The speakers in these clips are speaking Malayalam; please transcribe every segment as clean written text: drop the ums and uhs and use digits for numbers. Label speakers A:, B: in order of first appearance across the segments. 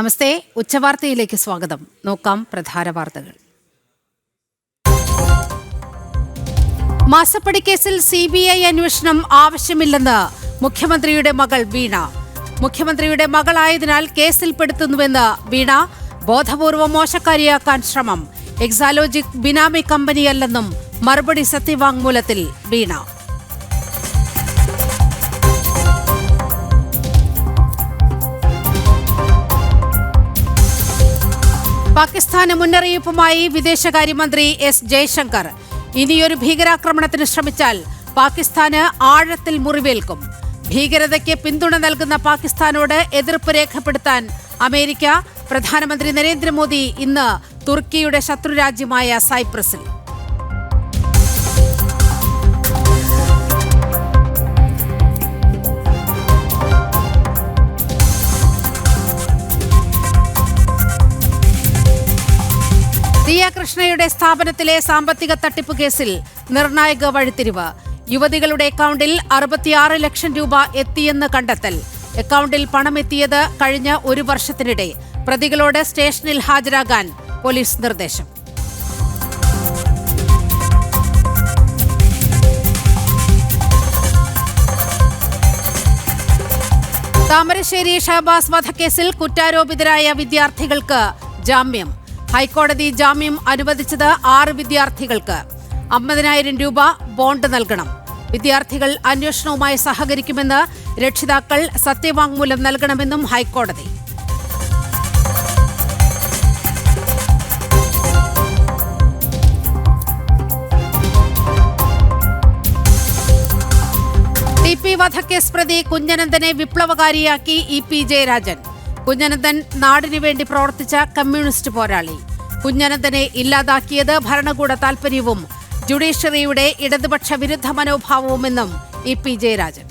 A: നമസ്തേ, ഉച്ചവാർത്തയിലേക്ക് സ്വാഗതം. നോക്കാം പ്രധാന വാർത്തകൾ. മാസപ്പടി കേസിൽ CBI അന്വേഷണം ആവശ്യമില്ലെന്ന് മുഖ്യമന്ത്രിയുടെ മകൾ വീണ. മുഖ്യമന്ത്രിയുടെ മകളായതിനാൽ കേസിൽപ്പെടുത്തുന്നുവെന്ന് വീണ. ബോധപൂർവം മോശക്കാരിയാക്കാൻ ശ്രമം. എക്സാലോജിക് ബിനാമി കമ്പനിയല്ലെന്നും മറുപടി സത്യവാങ്മൂലത്തിൽ വീണ. പാകിസ്ഥാന് മുന്നറിയിപ്പുമായി വിദേശകാര്യമന്ത്രി S. ജയശങ്കർ. ഇനിയൊരു ഭീകരാക്രമണത്തിന് ശ്രമിച്ചാൽ പാകിസ്ഥാന് ആഴത്തിൽ മുറിവേൽക്കും. ഭീകരതയ്ക്ക് പിന്തുണ നൽകുന്ന പാകിസ്ഥാനോട് എതിർപ്പ് രേഖപ്പെടുത്താൻ അമേരിക്ക. പ്രധാനമന്ത്രി നരേന്ദ്രമോദി ഇന്ന് തുർക്കിയുടെ ശത്രുരാജ്യമായ സൈപ്രസിൽ. ദിയ കൃഷ്ണയുടെ സ്ഥാപനത്തിലെ സാമ്പത്തിക തട്ടിപ്പ് കേസിൽ നിർണായക വഴിത്തിരിവ്. യുവതികളുടെ അക്കൗണ്ടിൽ 66 ലക്ഷം രൂപ എത്തിയെന്ന് കണ്ടെത്തൽ. അക്കൗണ്ടിൽ പണമെത്തിയത് കഴിഞ്ഞ ഒരു വർഷത്തിനിടെ. പ്രതികളോട് സ്റ്റേഷനിൽ ഹാജരാകാൻ പോലീസ് നിർദ്ദേശം. താമരശ്ശേരി ഷഹബാസ് വധക്കേസിൽ കുറ്റാരോപിതരായ വിദ്യാർത്ഥികൾക്ക് ജാമ്യം. ഹൈക്കോടതി ജാമ്യം അനുവദിച്ചത് 6 വിദ്യാർത്ഥികൾക്ക്. 50,000 രൂപ ബോണ്ട് നൽകണം. വിദ്യാർത്ഥികൾ അന്വേഷണവുമായി സഹകരിക്കുമെന്ന് രക്ഷിതാക്കൾ സത്യവാങ്മൂലം നൽകണമെന്നും ഹൈക്കോടതി. TP വധക്കേസ് പ്രതി കുഞ്ഞനന്തനെ വിപ്ലവകാരിയാക്കി EP ജയരാജൻ. കുഞ്ഞനന്തൻ നാടിനു വേണ്ടി പ്രവർത്തിച്ച കമ്മ്യൂണിസ്റ്റ് പോരാളി. കുഞ്ഞനന്തനെ ഇല്ലാതാക്കിയത് ഭരണകൂട താൽപര്യവും ജുഡീഷ്യറിയുടെ ഇടതുപക്ഷ വിരുദ്ധ മനോഭാവവുമെന്നും EP ജയരാജൻ.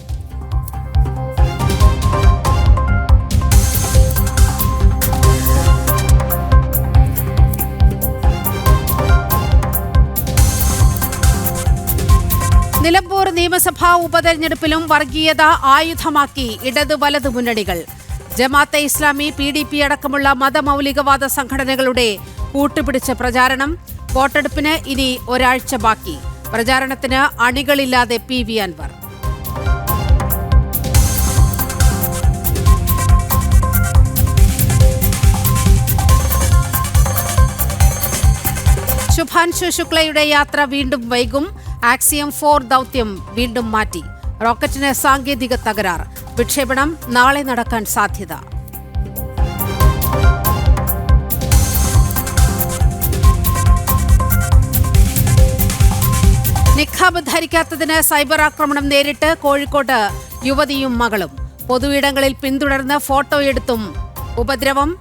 A: നിലമ്പൂർ നിയമസഭാ ഉപതെരഞ്ഞെടുപ്പിലും വർഗീയത ആയുധമാക്കി ഇടതു വലതു മുന്നണികൾ. ജമാഅത്തെ ഇസ്ലാമി, PDP അടക്കമുള്ള മതമൗലികവാദ സംഘടനകളുടെ കൂട്ടുപിടിച്ച പ്രചാരണം. വോട്ടെടുപ്പിന് ഇനി ഒരാഴ്ച ബാക്കി. പ്രചാരണത്തിന് അണികളില്ലാതെ PV അൻവർ. ശുഭാൻശു ശുക്ലയുടെ യാത്ര വീണ്ടും വൈകും. ആക്സിയം 4 ദൗത്യം വീണ്ടും മാറ്റി. റോക്കറ്റിന് സാങ്കേതിക തകരാർ. വിക്ഷേപണം നാളെ നടക്കാൻ സാധ്യത. നിഖാബ് ധരിക്കാത്തതിന് സൈബർ ആക്രമണം നേരിട്ട് കോഴിക്കോട്ട് യുവതിയും മകളും. പൊതുയിടങ്ങളിൽ പിന്തുടർന്ന് ഫോട്ടോയെടുത്തും ഉപദ്രവം.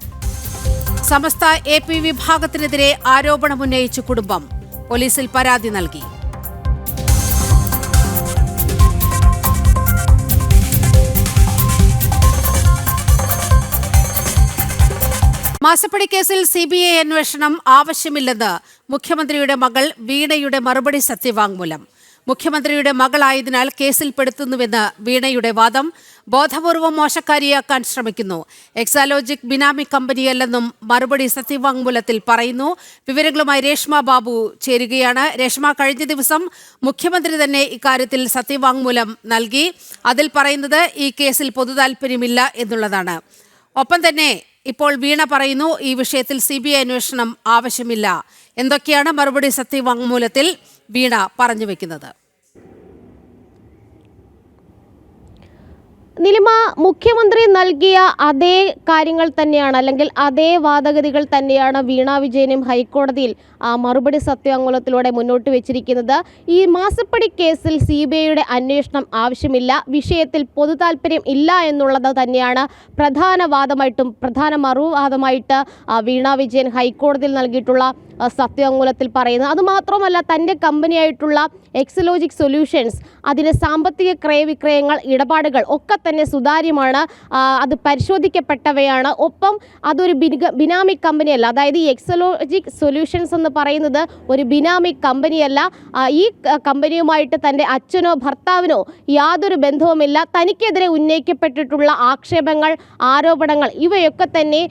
A: സമസ്ത AP വിഭാഗത്തിനെതിരെ ആരോപണമുന്നയിച്ചു കുടുംബം. പോലീസിൽ പരാതി നൽകി. മാസപ്പടി കേസിൽ CBI അന്വേഷണം ആവശ്യമില്ലെന്ന് മുഖ്യമന്ത്രിയുടെ മകൾ വീണയുടെ മറുപടി സത്യവാങ്മൂലം. മുഖ്യമന്ത്രിയുടെ മകളായതിനാൽ കേസിൽപ്പെടുത്തുന്നുവെന്ന് വീണയുടെ വാദം. ബോധപൂർവം മോശക്കാരിയാക്കാൻ ശ്രമിക്കുന്നു. എക്സാലോജിക് ബിനാമി കമ്പനിയല്ലെന്നും മറുപടി സത്യവാങ്മൂലത്തിൽ പറയുന്നു. വിവരങ്ങളുമായി രേഷ്മ ബാബു ചേരുകയാണ്. രേഷ്മ, കഴിഞ്ഞ ദിവസം മുഖ്യമന്ത്രി തന്നെ ഇക്കാര്യത്തിൽ സത്യവാങ്മൂലം നൽകി. അതിൽ പറയുന്നത് ഈ കേസിൽ പൊതുതാൽപര്യമില്ല എന്നുള്ളതാണ്. ഒപ്പം തന്നെ ഇപ്പോൾ വീണ പറയുന്നു ഈ വിഷയത്തിൽ CBI അന്വേഷണം ആവശ്യമില്ല. എന്തൊക്കെയാണ് മറുപടി സത്യവാങ്മൂലത്തിൽ വീണ പറഞ്ഞു വെക്കുന്നത്?
B: നിലിമ, മുഖ്യമന്ത്രി നൽകിയ അതേ കാര്യങ്ങൾ തന്നെയാണ്, അല്ലെങ്കിൽ അതേ വാദഗതികൾ തന്നെയാണ് വീണ വിജയനും ഹൈക്കോടതിയിൽ മറുപടി സത്യവാങ്മൂലത്തിലൂടെ മുന്നോട്ട് വെച്ചിരിക്കുന്നത്. ഈ മാസപ്പടി കേസിൽ CBIയുടെ അന്വേഷണം ആവശ്യമില്ല, വിഷയത്തിൽ പൊതുതാൽപര്യം ഇല്ല എന്നുള്ളത് തന്നെയാണ് പ്രധാന മറുവാദമായിട്ട് വീണ വിജയൻ ഹൈക്കോടതിയിൽ നൽകിയിട്ടുള്ള സത്യവാങ്മൂലത്തിൽ പറയുന്നത്. അതുമാത്രമല്ല, തൻ്റെ കമ്പനിയായിട്ടുള്ള എക്സലോജിക് സൊല്യൂഷൻസ് അതിന് സാമ്പത്തിക ക്രയവിക്രയങ്ങൾ ഇടപാടുകൾ ഒക്കെ തന്നെ സുതാര്യമാണ്, അത് പരിശോധിക്കപ്പെട്ടവയാണ്. ഒപ്പം അതൊരു ബിനാമി കമ്പനിയല്ല. അതായത് ഈ എക്സലോജിക് സൊല്യൂഷൻസ് എന്ന് പറയുന്നത് ഒരു ബിനാമി കമ്പനിയല്ല. ഈ കമ്പനിയുമായിട്ട് തൻ്റെ അച്ഛനോ ഭർത്താവിനോ യാതൊരു ബന്ധവുമില്ല. തനിക്കെതിരെ ഉന്നയിക്കപ്പെട്ടിട്ടുള്ള ആക്ഷേപങ്ങൾ, ആരോപണങ്ങൾ ഇവയൊക്കെ തന്നെ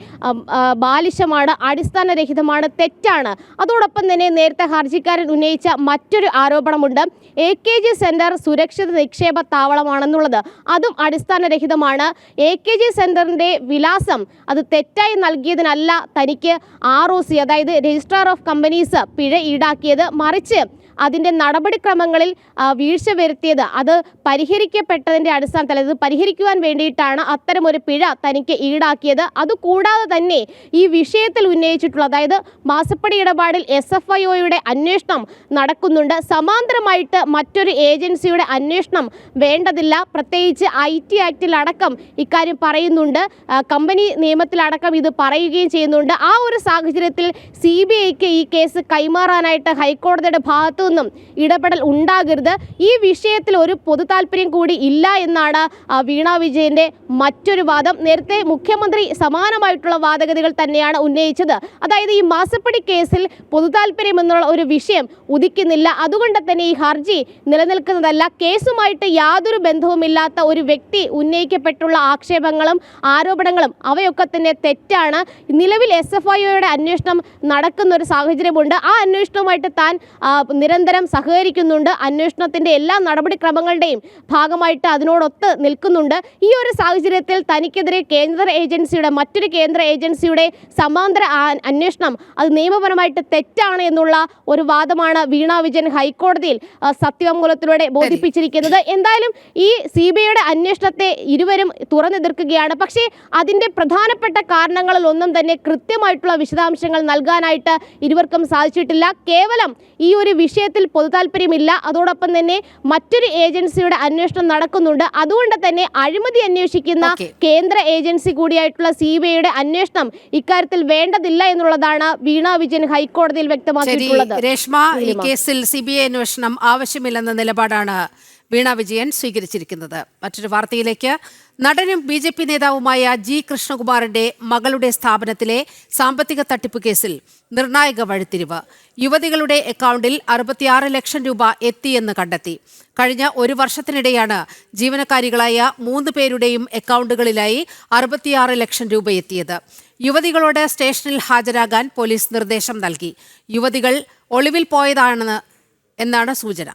B: ബാലിശമാണ്, അടിസ്ഥാനരഹിതമാണ്, തെറ്റാണ്. അതോടൊപ്പം തന്നെ നേരത്തെ ഹർജിക്കാരൻ ഉന്നയിച്ച മറ്റൊരു ആരോപണമുണ്ട്, AKG സെന്റർ സുരക്ഷിത നിക്ഷേപ താവളമാണെന്നുള്ളത്. അതും അടിസ്ഥാനരഹിതമാണ്. AKG സെന്ററിന്റെ വിലാസം അത് തെറ്റായി നൽകിയതിനല്ല തനിക്ക് ROC അതായത് രജിസ്ട്രാർ ഓഫ് കമ്പനീസ് പിഴ ഈടാക്കിയത്, മറിച്ച് അതിൻ്റെ നടപടിക്രമങ്ങളിൽ വീഴ്ച വരുത്തിയത്, അത് പരിഹരിക്കപ്പെട്ടതിൻ്റെ അടിസ്ഥാനത്തിൽ അത് പരിഹരിക്കുവാൻ വേണ്ടിയിട്ടാണ് അത്തരമൊരു പിഴ തനിക്ക് ഈടാക്കിയത്. അതുകൂടാതെ തന്നെ ഈ വിഷയത്തിൽ ഉന്നയിച്ചിട്ടുള്ള, അതായത് മാസപ്പടി ഇടപാടിൽ SFIOയുടെ അന്വേഷണം നടക്കുന്നുണ്ട്. സമാന്തരമായിട്ട് മറ്റൊരു ഏജൻസിയുടെ അന്വേഷണം വേണ്ടതില്ല. പ്രത്യേകിച്ച് IT ആക്റ്റിലടക്കം ഇക്കാര്യം പറയുന്നുണ്ട്, കമ്പനി നിയമത്തിലടക്കം ഇത് പറയുകയും ചെയ്യുന്നുണ്ട്. ആ ഒരു സാഹചര്യത്തിൽ CBIക്ക് ഈ കേസ് കൈമാറാനായിട്ട് ഹൈക്കോടതിയുടെ ഭാഗത്തു നിന്നും ഇടപെടൽ ഉണ്ടാകരുത്. ഈ വിഷയത്തിൽ ഒരു പൊതു താല്പര്യം കൂടി ഇല്ല എന്നാണ് വീണ വിജയന്റെ മറ്റൊരു വാദം. നേരത്തെ മുഖ്യമന്ത്രി സമാനമായിട്ടുള്ള വാദഗതികൾ തന്നെയാണ് ഉന്നയിച്ചത്. അതായത് ഈ മാസപ്പടി കേസിൽ പൊതു താല്പര്യം എന്നുള്ള ഒരു വിഷയം ഉദിക്കുന്നില്ല, അതുകൊണ്ട് തന്നെ ഈ ഹർജി നിലനിൽക്കുന്നതല്ല. കേസുമായിട്ട് യാതൊരു ബന്ധവുമില്ലാത്ത ഒരു വ്യക്തി ഉന്നയിക്കപ്പെട്ടുള്ള ആക്ഷേപങ്ങളും ആരോപണങ്ങളും അവയൊക്കെ തന്നെ തെറ്റാണ്. നിലവിൽ SFIOയുടെ അന്വേഷണം നടക്കുന്ന ഒരു സാഹചര്യമുണ്ട്. ആ അന്വേഷണവുമായിട്ട് താൻ നിരന്തരം സഹകരിക്കുന്നുണ്ട്. അന്വേഷണത്തിൻ്റെ എല്ലാ നടപടിക്രമങ്ങളുടെയും ഭാഗമായിട്ട് അതിനോടൊത്ത് നിൽക്കുന്നുണ്ട്. ഈ ഒരു സാഹചര്യത്തിൽ തനിക്കെതിരെ മറ്റൊരു കേന്ദ്ര ഏജൻസിയുടെ സമാന്തര അന്വേഷണം അത് നിയമപരമായിട്ട് തെറ്റാണ് എന്നുള്ള ഒരു വാദമാണ് വീണ വിജയൻ ഹൈക്കോടതിയിൽ സത്യവാങ്മൂലത്തിലൂടെ ബോധിപ്പിച്ചിരിക്കുന്നത്. എന്തായാലും ഈ CBIയുടെ അന്വേഷണത്തെ ഇരുവരും തുറന്നെതിർക്കുകയാണ്. പക്ഷേ അതിൻ്റെ പ്രധാനപ്പെട്ട കാരണങ്ങളിൽ ഒന്നും തന്നെ കൃത്യമായിട്ടുള്ള വിശദാംശങ്ങൾ നൽകാനായിട്ട് ഇരുവർക്കും സാധിച്ചിട്ടില്ല. കേവലം ഈ ഒരു വിഷയത്തിൽ പൊതു താല്പര്യമില്ല, അതോടൊപ്പം തന്നെ മറ്റൊരു ഏജൻസിയുടെ അന്വേഷണം നടക്കുന്നുണ്ട്, അതുകൊണ്ട് തന്നെ അഴിമതി അന്വേഷിക്കുന്ന കേന്ദ്ര ഏജൻസി കൂടിയായിട്ടുള്ള CBIയുടെ അന്വേഷണം ഇക്കാര്യത്തിൽ വേണ്ടതില്ല എന്നുള്ളതാണ് വീണ വിജയൻ ഹൈക്കോടതിയിൽ വ്യക്തമാക്കിയിട്ടുള്ളത്.
A: രേഷ്മ, ഈ കേസിൽ CBI അന്വേഷണം ആവശ്യമില്ലെന്ന നിലപാടാണ് വീണ വിജയൻ സ്വീകരിച്ചിരിക്കുന്നത്. മറ്റൊരു വാർത്തയിലേക്ക്. നടനും BJP നേതാവുമായ G. കൃഷ്ണകുമാറിന്റെ മകളുടെ സ്ഥാപനത്തിലെ സാമ്പത്തിക തട്ടിപ്പ് കേസിൽ നിർണായക വഴിത്തിരിവ്. യുവതികളുടെ അക്കൗണ്ടിൽ 66 ലക്ഷം രൂപ എത്തിയെന്ന് കണ്ടെത്തി. കഴിഞ്ഞ ഒരു വർഷത്തിനിടെയാണ് ജീവനക്കാരികളായ 3 പേരുടെയും അക്കൗണ്ടുകളിലായി 66 ലക്ഷം രൂപ എത്തിയത്. യുവതികളോട് സ്റ്റേഷനിൽ ഹാജരാകാൻ പോലീസ് നിർദ്ദേശം നൽകി. യുവതികൾ ഒളിവിൽ എന്നാണ് സൂചന.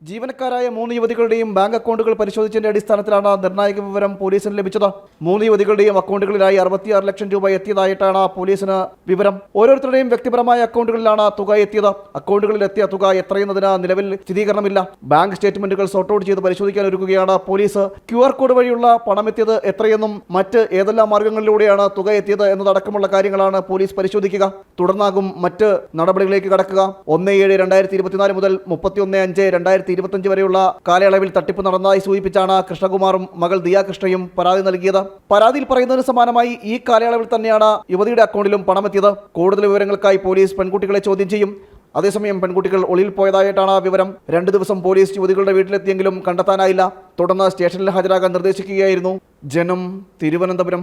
C: ജീവനക്കാരായ 3 യുവതികളുടെയും ബാങ്ക് അക്കൗണ്ടുകൾ പരിശോധിച്ചതിന്റെ അടിസ്ഥാനത്തിലാണ് നിർണായക വിവരം പോലീസിന് ലഭിച്ചത്. 3 യുവതികളുടെയും അക്കൗണ്ടുകളിലായി 66 ലക്ഷം രൂപ എത്തിയതായിട്ടാണ് പോലീസിന് വിവരം. ഓരോരുത്തരുടെയും വ്യക്തിപരമായ അക്കൗണ്ടുകളിലാണ് തുക എത്തിയത്. അക്കൗണ്ടുകളിൽ എത്തിയ തുക എത്രയെന്നതിന് നിലവിൽ സ്ഥിരീകരണമില്ല. ബാങ്ക് സ്റ്റേറ്റ്മെന്റുകൾ സോർട്ട് ഔട്ട് ചെയ്ത് പരിശോധിക്കാൻ ഒരുക്കുകയാണ് പോലീസ്. QR കോഡ് വഴിയുള്ള പണം എത്തിയത് എത്രയെന്നും മറ്റ് ഏതെല്ലാം മാർഗങ്ങളിലൂടെയാണ് തുക എത്തിയത് എന്നതടക്കമുള്ള കാര്യങ്ങളാണ് പോലീസ് പരിശോധിക്കുക. തുടർന്നാകും മറ്റ് നടപടികളിലേക്ക് കടക്കുക. 1/7/2024 മുതൽ 31/5/2025 വരെയുള്ള കാലയളവിൽ തട്ടിപ്പ് നടന്നതായി സൂചിപ്പിച്ചാണ് കൃഷ്ണകുമാറും മകൾ ദിയ കൃഷ്ണയും പരാതി നൽകിയത്. പരാതിയിൽ പറയുന്നതിന് സമാനമായി ഈ കാലയളവിൽ തന്നെയാണ് യുവതിയുടെ അക്കൗണ്ടിലും പണമെത്തിയത്. കൂടുതൽ വിവരങ്ങൾക്കായി പോലീസ് പെൺകുട്ടികളെ ചോദ്യം ചെയ്യും. അതേസമയം പെൺകുട്ടികൾ ഒളിയിൽ പോയതായിട്ടാണ് വിവരം. 2 ദിവസം പോലീസ് യുവതികളുടെ വീട്ടിലെത്തിയെങ്കിലും കണ്ടെത്താനായില്ല. തുടർന്ന് സ്റ്റേഷനിൽ ഹാജരാകാൻ നിർദ്ദേശിക്കുകയായിരുന്നു. ജനം, തിരുവനന്തപുരം.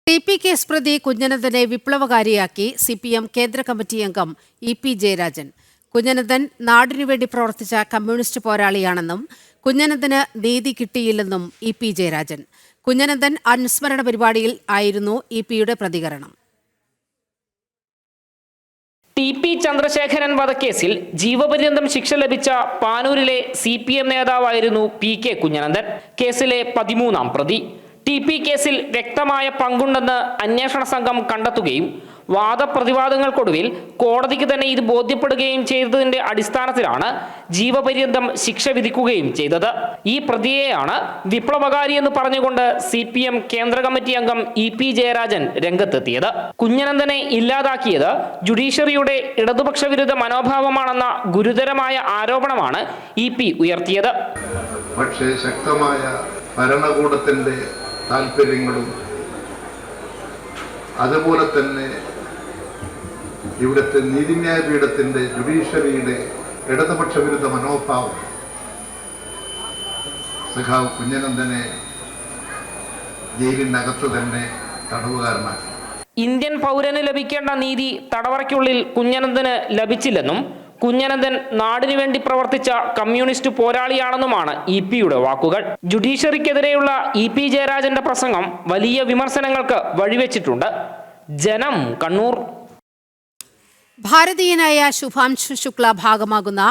A: TP കേസ് പ്രതി കുഞ്ഞനന്ദനെ വിപ്ലവകാരിയാക്കി CPM കേന്ദ്ര കമ്മിറ്റി അംഗം EP ജയരാജൻ. കുഞ്ഞനന്ദൻ നാടിനുവേണ്ടി പ്രവർത്തിച്ച കമ്മ്യൂണിസ്റ്റ് പോരാളിയാണെന്നും കുഞ്ഞനന്ദന് നീതി കിട്ടിയില്ലെന്നും EP ജയരാജൻ. കുഞ്ഞനന്ദൻ അനുസ്മരണ പരിപാടിയിൽ ആയിരുന്നു EPയുടെ പ്രതികരണം.
D: TP ചന്ദ്രശേഖരൻ വധക്കേസിൽ ജീവപര്യന്തം ശിക്ഷ ലഭിച്ച പാനൂരിലെ CPM നേതാവായിരുന്നു PK കുഞ്ഞനന്ദൻ. കേസിലെ 13ാം പ്രതി. TP കേസിൽ വ്യക്തമായ പങ്കുണ്ടെന്ന് അന്വേഷണ സംഘം കണ്ടെത്തുകയും വാദപ്രതിവാദങ്ങൾക്കൊടുവിൽ കോടതിക്ക് തന്നെ ഇത് ബോധ്യപ്പെടുകയും ചെയ്തതിന്റെ അടിസ്ഥാനത്തിലാണ് ജീവപര്യന്തം ശിക്ഷ വിധിക്കുകയും ചെയ്തത്. ഈ പ്രതിയെയാണ് വിപ്ലവകാരി എന്ന് പറഞ്ഞുകൊണ്ട് CPM കേന്ദ്ര കമ്മിറ്റി അംഗം EP ജയരാജൻ രംഗത്തെത്തിയത്. കുഞ്ഞനന്ദനെ ഇല്ലാതാക്കിയത് ജുഡീഷ്യറിയുടെ ഇടതുപക്ഷ വിരുദ്ധ മനോഭാവമാണെന്ന ഗുരുതരമായ ആരോപണമാണ് EP ഉയർത്തിയത്.
E: പക്ഷേ ശക്തമായ ഭരണകൂടത്തിന്റെ താല്പര്യങ്ങളും അതുപോലെ തന്നെ ഇവിടുത്തെ നീതിന്യായ പീഠത്തിൻ്റെ ജുഡീഷ്യറിയുടെ ഇടതുപക്ഷ വിരുദ്ധ മനോഭാവം സഖാവ് കുഞ്ഞനന്ദനെ ജയിലിനകത്ത് തന്നെ തടവുകാരനാക്കി.
D: ഇന്ത്യൻ പൗരന് ലഭിക്കേണ്ട നീതി തടവറയ്ക്കുള്ളിൽ കുഞ്ഞനന്ദന് ലഭിച്ചില്ലെന്നും കുഞ്ഞനന്ദൻ നാടിനു വേണ്ടി പ്രവർത്തിച്ച കമ്മ്യൂണിസ്റ്റ് പോരാളിയാണെന്നുമാണ് ഇപിയുടെ വാക്കുകൾ. ജുഡീഷ്യറിക്കെതിരെയുള്ള ഇപി ജയരാജന്റെ പ്രസംഗം വലിയ വിമർശനങ്ങൾക്ക് വഴിവെച്ചിട്ടുണ്ട്. ജനം, കണ്ണൂർ.
A: ഭാരതീയനായ ശുഭാംശു ശുക്ല ഭാഗമാകുന്ന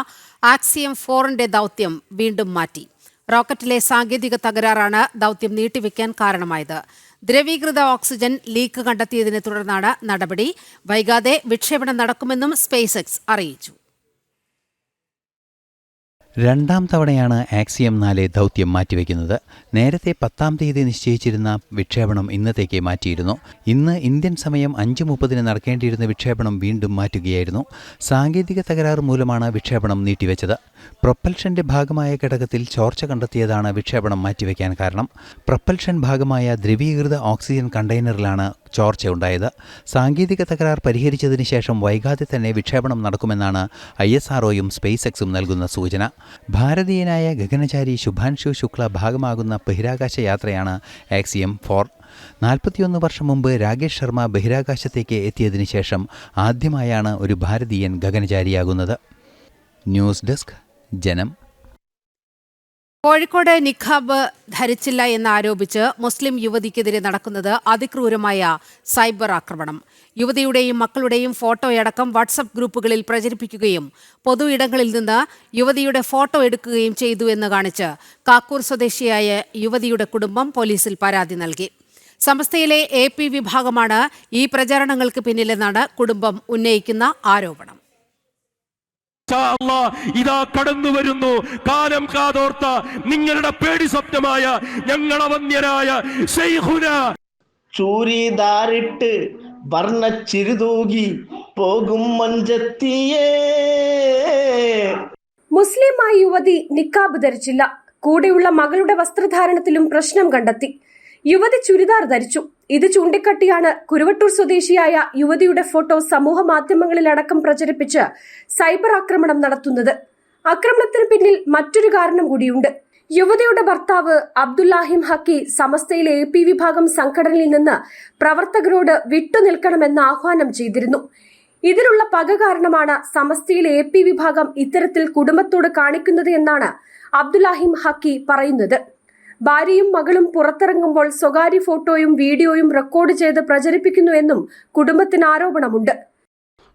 A: ആക്സിയം 4ന്റെ ദൗത്യം വീണ്ടും മാറ്റി. റോക്കറ്റിലെ സാങ്കേതിക തകരാറാണ് ദൗത്യം നീട്ടിവെക്കാൻ കാരണമായത്. ദ്രവീകൃത ഓക്സിജൻ ലീക്ക് കണ്ടെത്തിയതിനെ തുടർന്നാണ് നടപടി. വൈകാതെ വിക്ഷേപണം നടക്കുമെന്നും സ്പേസ് എക്സ് അറിയിച്ചു.
F: രണ്ടാം തവണയാണ് ആക്സിയം 4 ദൗത്യം മാറ്റിവെക്കുന്നത്. നേരത്തെ 10-ാം തീയതി നിശ്ചയിച്ചിരുന്ന വിക്ഷേപണം ഇന്നത്തേക്ക് മാറ്റിയിരുന്നു. ഇന്ന് ഇന്ത്യൻ സമയം 5:30 നടക്കേണ്ടിയിരുന്ന വിക്ഷേപണം വീണ്ടും മാറ്റുകയായിരുന്നു. സാങ്കേതിക തകരാറ് മൂലമാണ് വിക്ഷേപണം നീട്ടിവെച്ചത്. പ്രൊപ്പൽഷന്റെ ഭാഗമായ ഘടകത്തിൽ ചോർച്ച കണ്ടെത്തിയതാണ് വിക്ഷേപണം മാറ്റിവെക്കാൻ കാരണം. പ്രൊപ്പൽഷൻ ഭാഗമായ ദ്രവീകൃത ഓക്സിജൻ കണ്ടെയ്നറിലാണ് ചോർച്ച ഉണ്ടായത്. സാങ്കേതിക തകരാർ പരിഹരിച്ചതിന് ശേഷം വൈകാതെ തന്നെ വിക്ഷേപണം നടക്കുമെന്നാണ് ISROയും സ്പേസ് എക്സും നൽകുന്ന സൂചന. ഭാരതീയനായ ഗഗനചാരി ശുഭാൻശു ശുക്ല ഭാഗമാകുന്ന ബഹിരാകാശ യാത്രയാണ് ആക്സിയം 4. 41 വർഷം മുമ്പ് രാകേഷ് ശർമ്മ ബഹിരാകാശത്തേക്ക് എത്തിയതിനു ശേഷം ആദ്യമായാണ് ഒരു ഭാരതീയൻ ഗഗനചാരിയാകുന്നത്. ന്യൂസ് ഡെസ്ക്, ജനം.
A: കോഴിക്കോട് നിഖാബ് ധരിച്ചില്ല എന്നാരോപിച്ച് മുസ്ലിം യുവതിക്കെതിരെ നടക്കുന്നത് അതിക്രൂരമായ സൈബർ ആക്രമണം. യുവതിയുടെയും മക്കളുടെയും ഫോട്ടോയടക്കം വാട്സപ്പ് ഗ്രൂപ്പുകളിൽ പ്രചരിപ്പിക്കുകയും പൊതു ഇടങ്ങളിൽ നിന്ന് യുവതിയുടെ ഫോട്ടോ എടുക്കുകയും ചെയ്തു എന്ന് കാണിച്ച് കാക്കൂർ സ്വദേശിയായ യുവതിയുടെ കുടുംബം പോലീസിൽ പരാതി നൽകി. സമസ്തയിലെ AP വിഭാഗമാണ് ഈ പ്രചാരണങ്ങൾക്ക് പിന്നിലെന്നാണ് കുടുംബം ഉന്നയിക്കുന്ന ആരോപണം.
G: ഇതാ കടന്നു വരുന്നു കാലം കാതോർത്ത നിങ്ങളുടെ പേടി സ്വപ്നമായ ഞങ്ങളവന്യരായ ശൈഖുന.
H: ചൂരിദാറിട്ട് വർണ്ണച്ചിരുതൂകി പോകും മഞ്ചത്തിയേ.
I: മുസ്ലിമായ യുവതി നിക്കാബ് ധരിച്ചില്ല. കൂടെയുള്ള മകളുടെ വസ്ത്രധാരണത്തിലും പ്രശ്നം കണ്ടെത്തി. യുവതി ചുരിദാർ ധരിച്ചു. ഇത് ചൂണ്ടിക്കാട്ടിയാണ് കുരുവട്ടൂർ സ്വദേശിയായ യുവതിയുടെ ഫോട്ടോ സമൂഹ മാധ്യമങ്ങളിലടക്കം പ്രചരിപ്പിച്ച് സൈബർ ആക്രമണം നടത്തുന്നത്. ആക്രമണത്തിന് പിന്നിൽ മറ്റൊരു കാരണം കൂടിയുണ്ട്. യുവതിയുടെ ഭർത്താവ് അബ്ദുല്ലാഹിം ഹക്കി സമസ്തയിലെ AP വിഭാഗം സംഘടനയിൽ നിന്ന് പ്രവർത്തകരോട് വിട്ടുനിൽക്കണമെന്ന് ആഹ്വാനം ചെയ്തിരുന്നു. ഇതിലുള്ള പക കാരണമാണ് സമസ്തയിലെ AP വിഭാഗം ഇത്തരത്തിൽ കുടുംബത്തോട് കാണിക്കുന്നത് എന്നാണ് അബ്ദുല്ലാഹിം ഹക്കി പറയുന്നത്. ഭാര്യയും മകളും പുറത്തിറങ്ങുമ്പോൾ സ്വകാര്യ ഫോട്ടോയും വീഡിയോയും റെക്കോർഡ് ചെയ്ത് പ്രചരിപ്പിക്കുന്നു എന്നും കുടുംബത്തിന് ആരോപണമുണ്ട്.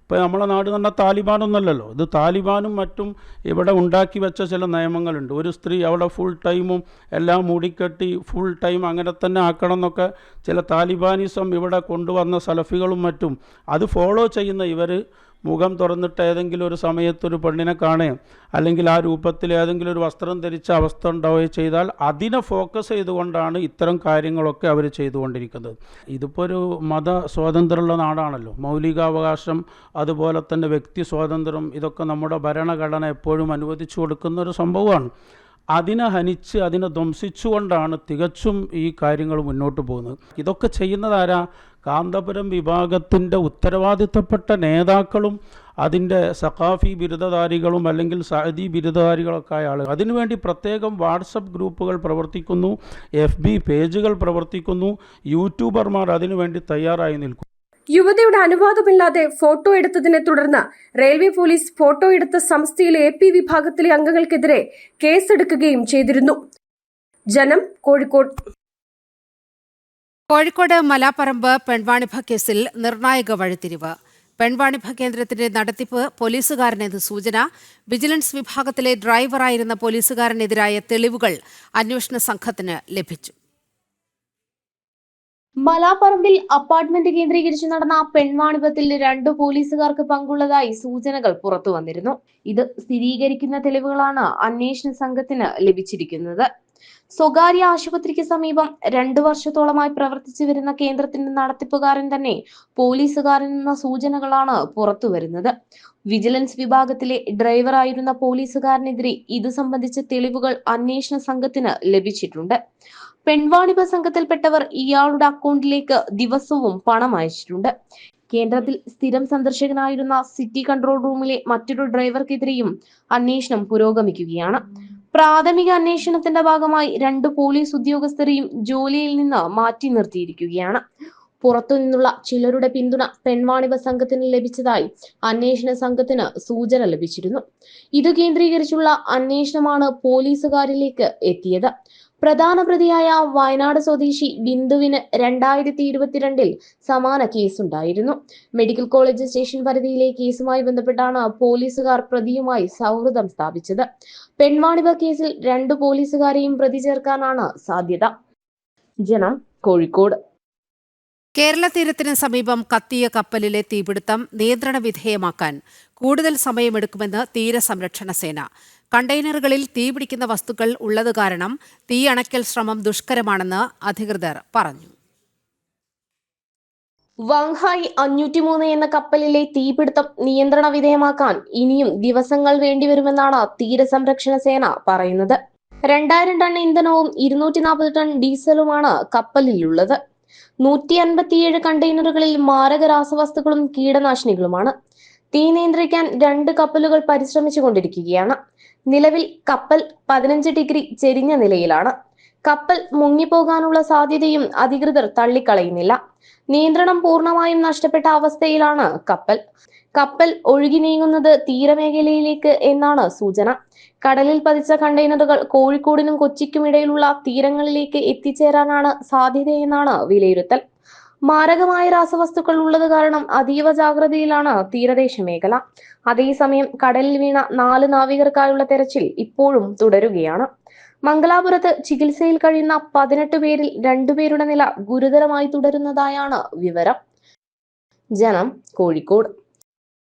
G: ഇപ്പോൾ നമ്മളെ നാട് തന്നെ താലിബാനൊന്നുമല്ലല്ലോ. ഇത് താലിബാനും മറ്റും ഇവിടെ ഉണ്ടാക്കി വെച്ച ചില നിയമങ്ങളുണ്ട്. ഒരു സ്ത്രീ അവിടെ ഫുൾ ടൈമും എല്ലാം മൂടിക്കെട്ടി ഫുൾ ടൈം അങ്ങനെ തന്നെ ആക്കണം എന്നൊക്കെ ചില താലിബാനിസം ഇവിടെ കൊണ്ടുവന്ന സലഫികളും മറ്റും അത് ഫോളോ ചെയ്യുന്ന ഇവർ മുഖം തുറന്നിട്ട് ഏതെങ്കിലും ഒരു സമയത്തൊരു പെണ്ണിനെ കാണുകയും അല്ലെങ്കിൽ ആ രൂപത്തിൽ ഏതെങ്കിലും ഒരു വസ്ത്രം ധരിച്ച അവസ്ഥ ഉണ്ടാവുകയും ചെയ്താൽ അതിനെ ഫോക്കസ് ചെയ്തുകൊണ്ടാണ് ഇത്തരം കാര്യങ്ങളൊക്കെ അവർ ചെയ്തുകൊണ്ടിരിക്കുന്നത്. ഇതിപ്പോൾ ഒരു മത സ്വാതന്ത്ര്യമുള്ള നാടാണല്ലോ. മൗലികാവകാശം അതുപോലെ തന്നെ വ്യക്തി സ്വാതന്ത്ര്യം ഇതൊക്കെ നമ്മുടെ ഭരണഘടന എപ്പോഴും അനുവദിച്ചു കൊടുക്കുന്ന ഒരു സംഭവമാണ്. അതിനെ ഹനിച്ച് അതിനെ ധ്വംസിച്ചുകൊണ്ടാണ് തികച്ചും ഈ കാര്യങ്ങൾ മുന്നോട്ട് പോകുന്നത്. ഇതൊക്കെ ചെയ്യുന്നതാരാ? കാന്തപുരം വിഭാഗത്തിൻ്റെ ഉത്തരവാദിത്തപ്പെട്ട നേതാക്കളും അതിൻ്റെ സഖാഫി ബിരുദധാരികളും അല്ലെങ്കിൽ സഅദി ബിരുദധാരികളൊക്കെ ആയ ആളുകൾ. അതിനുവേണ്ടി പ്രത്യേകം വാട്സപ്പ് ഗ്രൂപ്പുകൾ പ്രവർത്തിക്കുന്നു, FB പേജുകൾ പ്രവർത്തിക്കുന്നു, യൂട്യൂബർമാർ അതിനുവേണ്ടി തയ്യാറായി നിൽക്കുന്നു.
I: യുവതിയുടെ അനുവാദമില്ലാതെ ഫോട്ടോ എടുത്തതിനെ തുടർന്ന് റെയിൽവേ പോലീസ് ഫോട്ടോ എടുത്ത സംസ്ഥയിലെ AP വിഭാഗത്തിലെ അംഗങ്ങൾക്കെതിരെ കേസെടുക്കുകയും ചെയ്തിരുന്നു. ജനം, കോഴിക്കോട്.
A: കോഴിക്കോട് മലാപ്പറമ്പ് പെൺവാണിഭ കേസിൽ നിർണായക വഴിത്തിരിവ്. പെൺവാണിഭ കേന്ദ്രത്തിന്റെ നടത്തിപ്പ് പോലീസുകാരനെന്ന് സൂചന. വിജിലൻസ് വിഭാഗത്തിലെ ഡ്രൈവറായിരുന്ന പോലീസുകാരനെതിരായ തെളിവുകൾ അന്വേഷണ സംഘത്തിന് ലഭിച്ചു.
B: മലാപ്പറമ്പിൽ അപ്പാർട്ട്മെന്റ് കേന്ദ്രീകരിച്ച് നടന്ന പെൺവാണിഭത്തിൽ 2 പോലീസുകാർക്ക് പങ്കുള്ളതായി സൂചനകൾ പുറത്തു വന്നിരുന്നു. ഇത് സ്ഥിരീകരിക്കുന്ന തെളിവുകളാണ് അന്വേഷണ സംഘത്തിന് ലഭിച്ചിരിക്കുന്നത്. സ്വകാര്യ ആശുപത്രിക്ക് സമീപം 2 വർഷത്തോളമായി പ്രവർത്തിച്ചു വരുന്ന കേന്ദ്രത്തിന്റെ നടത്തിപ്പുകാരൻ തന്നെ പോലീസുകാരനെന്ന സൂചനകളാണ് പുറത്തു വരുന്നത്. വിജിലൻസ് വിഭാഗത്തിലെ ഡ്രൈവറായിരുന്ന പോലീസുകാരനെതിരെ ഇത് സംബന്ധിച്ച തെളിവുകൾ അന്വേഷണ സംഘത്തിന് ലഭിച്ചിട്ടുണ്ട്. പെൺവാണിഭ സംഘത്തിൽപ്പെട്ടവർ ഇയാളുടെ അക്കൗണ്ടിലേക്ക് ദിവസവും പണം അയച്ചിട്ടുണ്ട്. കേന്ദ്രത്തിൽ സ്ഥിരം സന്ദർശകനായിരുന്ന സിറ്റി കൺട്രോൾ റൂമിലെ മറ്റൊരു ഡ്രൈവർക്കെതിരെയും അന്വേഷണം പുരോഗമിക്കുകയാണ്. പ്രാഥമിക അന്വേഷണത്തിന്റെ ഭാഗമായി 2 പോലീസ് ഉദ്യോഗസ്ഥരെയും ജോലിയിൽ നിന്ന് മാറ്റി നിർത്തിയിരിക്കുകയാണ്. പുറത്തുനിന്നുള്ള ചിലരുടെ പിന്തുണ പെൺവാണിഭ സംഘത്തിന് ലഭിച്ചതായി അന്വേഷണ സംഘത്തിന് സൂചന ലഭിച്ചിരുന്നു. ഇത് കേന്ദ്രീകരിച്ചുള്ള അന്വേഷണമാണ് പോലീസുകാരിലേക്ക് എത്തിയത്. പ്രധാന പ്രതിയായ വയനാട് സ്വദേശി ബിന്ദുവിന് 2022 സമാന കേസുണ്ടായിരുന്നു. മെഡിക്കൽ കോളേജ് സ്റ്റേഷൻ പരിധിയിലെ കേസുമായി ബന്ധപ്പെട്ടാണ് പോലീസുകാർ പ്രതിയുമായി സൗഹൃദം സ്ഥാപിച്ചത്. പെൺവാണിഭ കേസിൽ 2 പോലീസുകാരെയും പ്രതി ചേർക്കാനാണ് സാധ്യത. ജനം, കോഴിക്കോട്.
A: കേരള തീരത്തിന് സമീപം കത്തിയ കപ്പലിലെ തീപിടുത്തം നിയന്ത്രണ വിധേയമാക്കാൻ കൂടുതൽ സമയമെടുക്കുമെന്ന് തീരസംരക്ഷണ സേന. കണ്ടെയ്നറുകളിൽ തീപിടിക്കുന്ന വസ്തുക്കൾ ഉള്ളത് കാരണം തീ അണയ്ക്കൽ ശ്രമം ദുഷ്കരമാണെന്ന് അധികൃതർ പറഞ്ഞു.
B: വാങ്ഹായ് 503 എന്ന കപ്പലിലെ തീപിടുത്തം നിയന്ത്രണ വിധേയമാക്കാൻ ഇനിയും ദിവസങ്ങൾ വേണ്ടിവരുമെന്നാണ് തീരസംരക്ഷണ സേന പറയുന്നത്. 2000 ടൺ ഇന്ധനവും 240 ടൺ ഡീസലുമാണ് കപ്പലിലുള്ളത്. 157 കണ്ടെയ്നറുകളിൽ മാരക രാസവസ്തുക്കളും കീടനാശിനികളുമാണ്. തീ നിയന്ത്രിക്കാൻ 2 കപ്പലുകൾ പരിശ്രമിച്ചുകൊണ്ടിരിക്കുകയാണ്. നിലവിൽ കപ്പൽ 15 ഡിഗ്രി ചെരിഞ്ഞ നിലയിലാണ്. കപ്പൽ മുങ്ങിപ്പോകാനുള്ള സാധ്യതയും അധികൃതർ തള്ളിക്കളയുന്നില്ല. നിയന്ത്രണം പൂർണ്ണമായും നഷ്ടപ്പെട്ട അവസ്ഥയിലാണ് കപ്പൽ ഒഴുകി നീങ്ങുന്നത് തീരമേഖലയിലേക്ക് എന്നാണ് സൂചന. കടലിൽ പതിച്ച കണ്ടെയ്നറുകൾ കോഴിക്കോടിനും കൊച്ചിക്കും ഇടയിലുള്ള തീരങ്ങളിലേക്ക് എത്തിച്ചേരാനാണ് സാധ്യതയെന്നാണ് വിലയിരുത്തൽ. മാരകമായ രാസവസ്തുക്കൾ ഉള്ളത് കാരണം അതീവ ജാഗ്രതയിലാണ് തീരദേശ മേഖല. അതേസമയം കടലിൽ വീണ 4 നാവികർക്കായുള്ള തെരച്ചിൽ ഇപ്പോഴും തുടരുകയാണ്. മംഗലാപുരത്ത് ചികിത്സയിൽ കഴിയുന്ന 18 പേരിൽ 2 പേരുടെ നില ഗുരുതരമായി തുടരുന്നതായാണ് വിവരം. ജനം, കോഴിക്കോട്.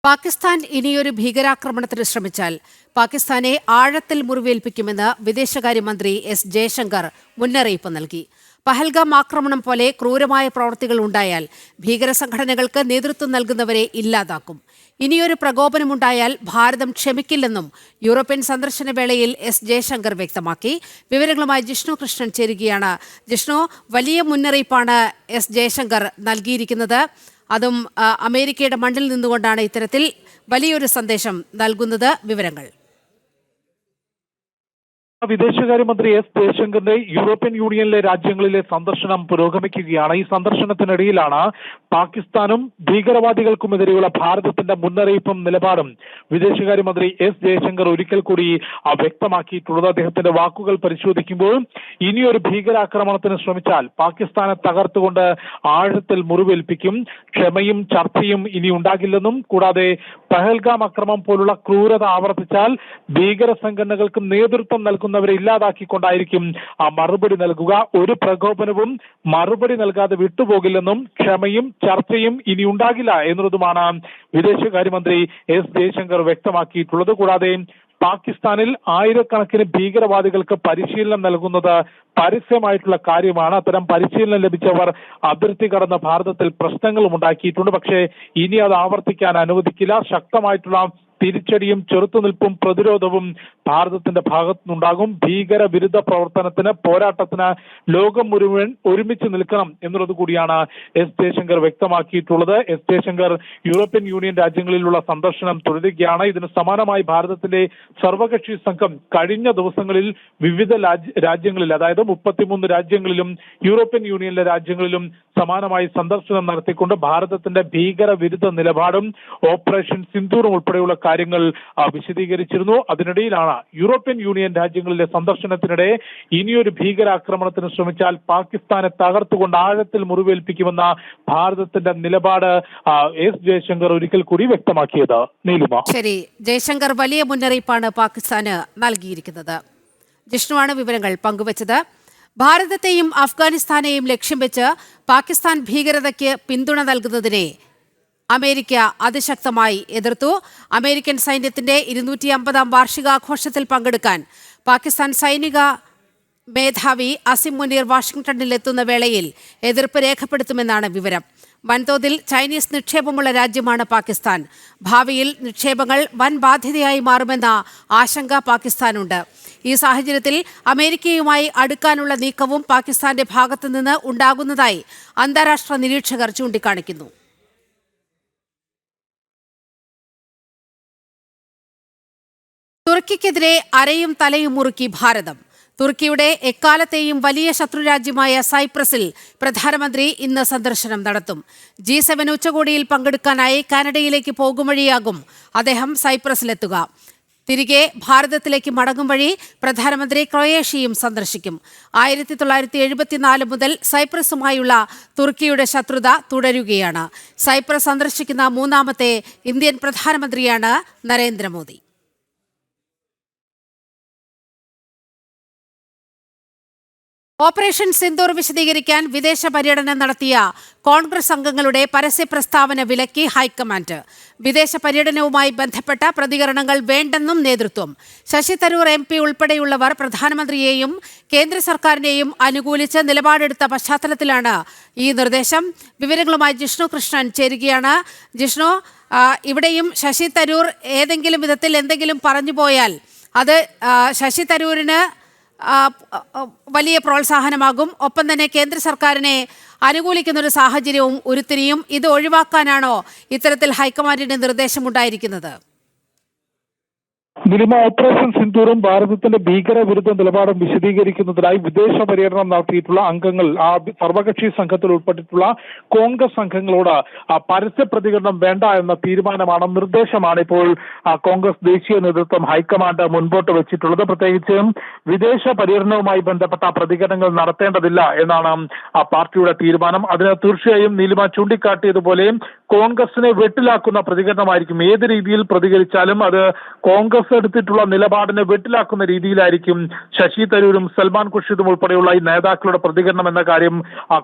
A: പാകിസ്ഥാൻ ഇനിയൊരു ഭീകരാക്രമണത്തിന് ശ്രമിച്ചാൽ പാകിസ്ഥാനെ ആഴത്തിൽ മുറിവേൽപ്പിക്കുമെന്ന് വിദേശകാര്യമന്ത്രി എസ് ജയശങ്കർ മുന്നറിയിപ്പ് നൽകി. പഹൽഗാം ആക്രമണം പോലെ ക്രൂരമായ പ്രവൃത്തികൾ ഉണ്ടായാൽ ഭീകര സംഘടനകൾക്ക് നേതൃത്വം നൽകുന്നവരെ ഇല്ലാതാക്കും. ഇനിയൊരു പ്രകോപനമുണ്ടായാൽ ഭാരതം ക്ഷമിക്കില്ലെന്നും യൂറോപ്യൻ സന്ദർശന വേളയിൽ എസ് ജയശങ്കർ വ്യക്തമാക്കി. വിവരങ്ങളുമായി ജിഷ്ണു കൃഷ്ണൻ ചേരുകയാണ്. ജിഷ്ണു, വലിയ മുന്നറിയിപ്പാണ് എസ് ജയശങ്കർ നൽകിയിരിക്കുന്നത്. അതും അമേരിക്കയുടെ മണ്ണിൽ നിന്നുകൊണ്ടാണ് ഇത്തരത്തിൽ വലിയൊരു സന്ദേശം നൽകുന്നത്. വിവരങ്ങൾ.
J: വിദേശകാര്യമന്ത്രി എസ് ജയശങ്കറിന്റെ യൂറോപ്യൻ യൂണിയനിലെ രാജ്യങ്ങളിലെ സന്ദർശനം പുരോഗമിക്കുകയാണ്. ഈ സന്ദർശനത്തിനിടയിലാണ് പാകിസ്ഥാനും ഭീകരവാദികൾക്കുമെതിരെയുള്ള ഭാരതത്തിന്റെ മുന്നറിയിപ്പും നിലപാടും വിദേശകാര്യമന്ത്രി എസ് ജയശങ്കർ ഒരിക്കൽ കൂടി വ്യക്തമാക്കിയിട്ടുള്ളത്. അദ്ദേഹത്തിന്റെ വാക്കുകൾ പരിശോധിക്കുമ്പോൾ ഇനിയൊരു ഭീകരാക്രമണത്തിന് ശ്രമിച്ചാൽ പാകിസ്ഥാനെ തകർത്തുകൊണ്ട് ആഴത്തിൽ മുറിവേൽപ്പിക്കും, ക്ഷമയും ചർച്ചയും ഇനി ഉണ്ടാകില്ലെന്നും കൂടാതെ പഹൽഗാം അക്രമം പോലുള്ള ക്രൂരത ആവർത്തിച്ചാൽ ഭീകര സംഘടനകൾക്ക് നേതൃത്വം നൽകുന്നവരെ ഇല്ലാതാക്കിക്കൊണ്ടായിരിക്കും മറുപടി നൽകുക. ഒരു പ്രകോപനവും മറുപടി നൽകാതെ വിട്ടുപോകില്ലെന്നും ക്ഷമയും ചർച്ചയും ഇനി ഉണ്ടാകില്ല എന്നുള്ളതുമാണ് വിദേശകാര്യമന്ത്രി എസ് ജയശങ്കർ വ്യക്തമാക്കിയിട്ടുള്ളത്. കൂടാതെ പാകിസ്ഥാനിൽ ആയിരക്കണക്കിന് ഭീകരവാദികൾക്ക് പരിശീലനം നൽകുന്നത് പരസ്യമായിട്ടുള്ള കാര്യമാണ്. അത്തരം പരിശീലനം ലഭിച്ചവർ അതിർത്തി കടന്ന ഭാരതത്തിൽ പ്രശ്നങ്ങളും ഉണ്ടാക്കിയിട്ടുണ്ട്. പക്ഷേ ഇനി അത് ആവർത്തിക്കാൻ അനുവദിക്കില്ല. ശക്തമായിട്ടുള്ള തിരിച്ചടിയും ചെറുത്തുനിൽപ്പും പ്രതിരോധവും ഭാരതത്തിന്റെ ഭാഗത്തുനിന്നുണ്ടാകും. ഭീകര വിരുദ്ധ പ്രവർത്തനത്തിന്, പോരാട്ടത്തിന് ലോകം മുഴുവൻ ഒരുമിച്ച് നിൽക്കണം എന്നുള്ളത് കൂടിയാണ് എസ് ജയശങ്കർ വ്യക്തമാക്കിയിട്ടുള്ളത്. എസ് ജയശങ്കർ യൂറോപ്യൻ യൂണിയൻ രാജ്യങ്ങളിലുള്ള സന്ദർശനം തുടരുകയാണ്. ഇതിന് സമാനമായി ഭാരതത്തിന്റെ സർവകക്ഷി സംഘം കഴിഞ്ഞ ദിവസങ്ങളിൽ വിവിധ രാജ്യങ്ങളിൽ, അതായത് 33 രാജ്യങ്ങളിലും യൂറോപ്യൻ യൂണിയനിലെ രാജ്യങ്ങളിലും സമാനമായി സന്ദർശനം നടത്തിക്കൊണ്ട് ഭാരതത്തിന്റെ ഭീകര വിരുദ്ധ നിലപാടും ഓപ്പറേഷൻ സിന്ദൂറും ഉൾപ്പെടെയുള്ള കാര്യങ്ങൾ വിശദീകരിച്ചിരുന്നു. അതിനിടയിലാണ് യൂറോപ്യൻ യൂണിയൻ രാജ്യങ്ങളിലെ സന്ദർശനത്തിനിടെ ഇനിയൊരു ഭീകരാക്രമണത്തിന് ശ്രമിച്ചാൽ പാകിസ്ഥാനെ തകർത്തുകൊണ്ട് ആഴത്തിൽ മുറിവേൽപ്പിക്കുമെന്ന ഭാരതത്തിന്റെ നിലപാട് എസ് ജയശങ്കർ ഒരിക്കൽ കൂടി വ്യക്തമാക്കിയത്. നീലിമ.
A: ശരി, ജയശങ്കർ വലിയ മുന്നറിയിപ്പാണ് പാകിസ്ഥാന് നൽകിയിരിക്കുന്നത്. ജിഷ്ണുവാണ് വിവരങ്ങൾ പങ്കുവച്ചത്. ഭാരതത്തെയും അഫ്ഗാനിസ്ഥാനെയും ലക്ഷ്യം വെച്ച് പാകിസ്ഥാൻ ഭീകരതയ്ക്ക് പിന്തുണ നൽകുന്നതിനെ അമേരിക്ക അതിശക്തമായി എതിർത്തു. അമേരിക്കൻ സൈന്യത്തിന്റെ 250-ാം വാർഷികാഘോഷത്തിൽ പങ്കെടുക്കാൻ പാകിസ്ഥാൻ സൈനിക മേധാവി അസിം മുനീർ വാഷിംഗ്ടണിലെത്തുന്ന വേളയിൽ എതിർപ്പ് രേഖപ്പെടുത്തുമെന്നാണ് വിവരം. വൻതോതിൽ ചൈനീസ് നിക്ഷേപമുള്ള രാജ്യമാണ് പാകിസ്ഥാൻ. ഭാവിയിൽ നിക്ഷേപങ്ങൾ വൻ ബാധ്യതയായി മാറുമെന്ന ആശങ്ക പാകിസ്ഥാനുണ്ട്. ഈ സാഹചര്യത്തിൽ അമേരിക്കയുമായി അടുക്കാനുള്ള നീക്കവും പാകിസ്ഥാന്റെ ഭാഗത്തുനിന്ന് ഉണ്ടാകുന്നതായി അന്താരാഷ്ട്ര നിരീക്ഷകർ ചൂണ്ടിക്കാണിക്കുന്നു. തുർക്കിക്കെതിരെ അരയും തലയും മുറുക്കി ഭാരതം. തുർക്കിയുടെ എക്കാലത്തെയും വലിയ ശത്രുരാജ്യമായ സൈപ്രസിൽ പ്രധാനമന്ത്രി ഇന്ന് സന്ദർശനം നടത്തും. G7 ഉച്ചകോടിയിൽ പങ്കെടുക്കാനായി കാനഡയിലേക്ക് പോകും വഴിയാകും അദ്ദേഹം സൈപ്രസിലെത്തുക. തിരികെ ഭാരതത്തിലേക്ക് മടങ്ങും വഴി പ്രധാനമന്ത്രി ക്രൊയേഷ്യയും സന്ദർശിക്കും. 1974 മുതൽ സൈപ്രസുമായുള്ള തുർക്കിയുടെ ശത്രുത തുടരുകയാണ്. സൈപ്രസ് സന്ദർശിക്കുന്ന മൂന്നാമത്തെ ഇന്ത്യൻ പ്രധാനമന്ത്രിയാണ് നരേന്ദ്രമോദി. ഓപ്പറേഷൻ സിന്ദൂർ വിശദീകരിക്കാൻ വിദേശ പര്യടനം നടത്തിയ കോൺഗ്രസ് അംഗങ്ങളുടെ പരസ്യ പ്രസ്താവന വിലക്കി ഹൈക്കമാൻഡ്. വിദേശ പര്യടനവുമായി ബന്ധപ്പെട്ട പ്രതികരണങ്ങൾ വേണ്ടെന്നും നേതൃത്വം. ശശി തരൂർ MP ഉൾപ്പെടെയുള്ളവർ പ്രധാനമന്ത്രിയെയും കേന്ദ്ര സർക്കാരിനെയും അനുകൂലിച്ച് നിലപാടെടുത്ത പശ്ചാത്തലത്തിലാണ് ഈ നിർദ്ദേശം. വിവരങ്ങളുമായി ജിഷ്ണു കൃഷ്ണൻ ചേരുകയാണ്. ജിഷ്ണു, ഇവിടെയും ശശി തരൂർ ഏതെങ്കിലും വിധത്തിൽ എന്തെങ്കിലും പറഞ്ഞു പോയാൽ അത് ശശി തരൂരിന് വലിയ പ്രോത്സാഹനമാകും. ഒപ്പം തന്നെ കേന്ദ്ര സർക്കാരിനെ അനുകൂലിക്കുന്നൊരു സാഹചര്യവും ഉരുത്തിരിയും. ഇത് ഒഴിവാക്കാനാണോ ഇത്തരത്തിൽ ഹൈക്കമാൻഡിന്റെ നിർദ്ദേശമുണ്ടായിരിക്കുന്നത്?
J: നിലിമ, ഓപ്പറേഷൻ സിന്ദൂറും ഭാരതത്തിന്റെ ഭീകരവിരുദ്ധ നിലപാടും വിശദീകരിക്കുന്നതിനായി വിദേശ പര്യടനം നടത്തിയിട്ടുള്ള അംഗങ്ങൾ, ആ സർവകക്ഷി സംഘത്തിൽ ഉൾപ്പെട്ടിട്ടുള്ള കോൺഗ്രസ് അംഗങ്ങളോട് പരസ്യ പ്രതികരണം വേണ്ട എന്ന തീരുമാനമാണ്, നിർദ്ദേശമാണ് ഇപ്പോൾ കോൺഗ്രസ് ദേശീയ നേതൃത്വം ഹൈക്കമാൻഡ് മുൻപോട്ട് വെച്ചിട്ടുള്ളത്. പ്രത്യേകിച്ചും വിദേശ പര്യടനവുമായി ബന്ധപ്പെട്ട പ്രതികരണങ്ങൾ നടത്തേണ്ടതില്ല എന്നാണ് പാർട്ടിയുടെ തീരുമാനം. അതിന് തീർച്ചയായും നീലിമ ചൂണ്ടിക്കാട്ടിയതുപോലെ കോൺഗ്രസിനെ വെട്ടിലാക്കുന്ന പ്രതികരണമായിരിക്കും. ഏത് രീതിയിൽ പ്രതികരിച്ചാലും അത് കോൺഗ്രസ് എടുത്തിട്ടുള്ള നിലപാടിനെ വെട്ടിലാക്കുന്ന രീതിയിലായിരിക്കും ശശി തരൂരും സൽമാൻ ഖുർഷിദും ഉൾപ്പെടെയുള്ള ഈ നേതാക്കളുടെ പ്രതികരണം എന്ന കാര്യം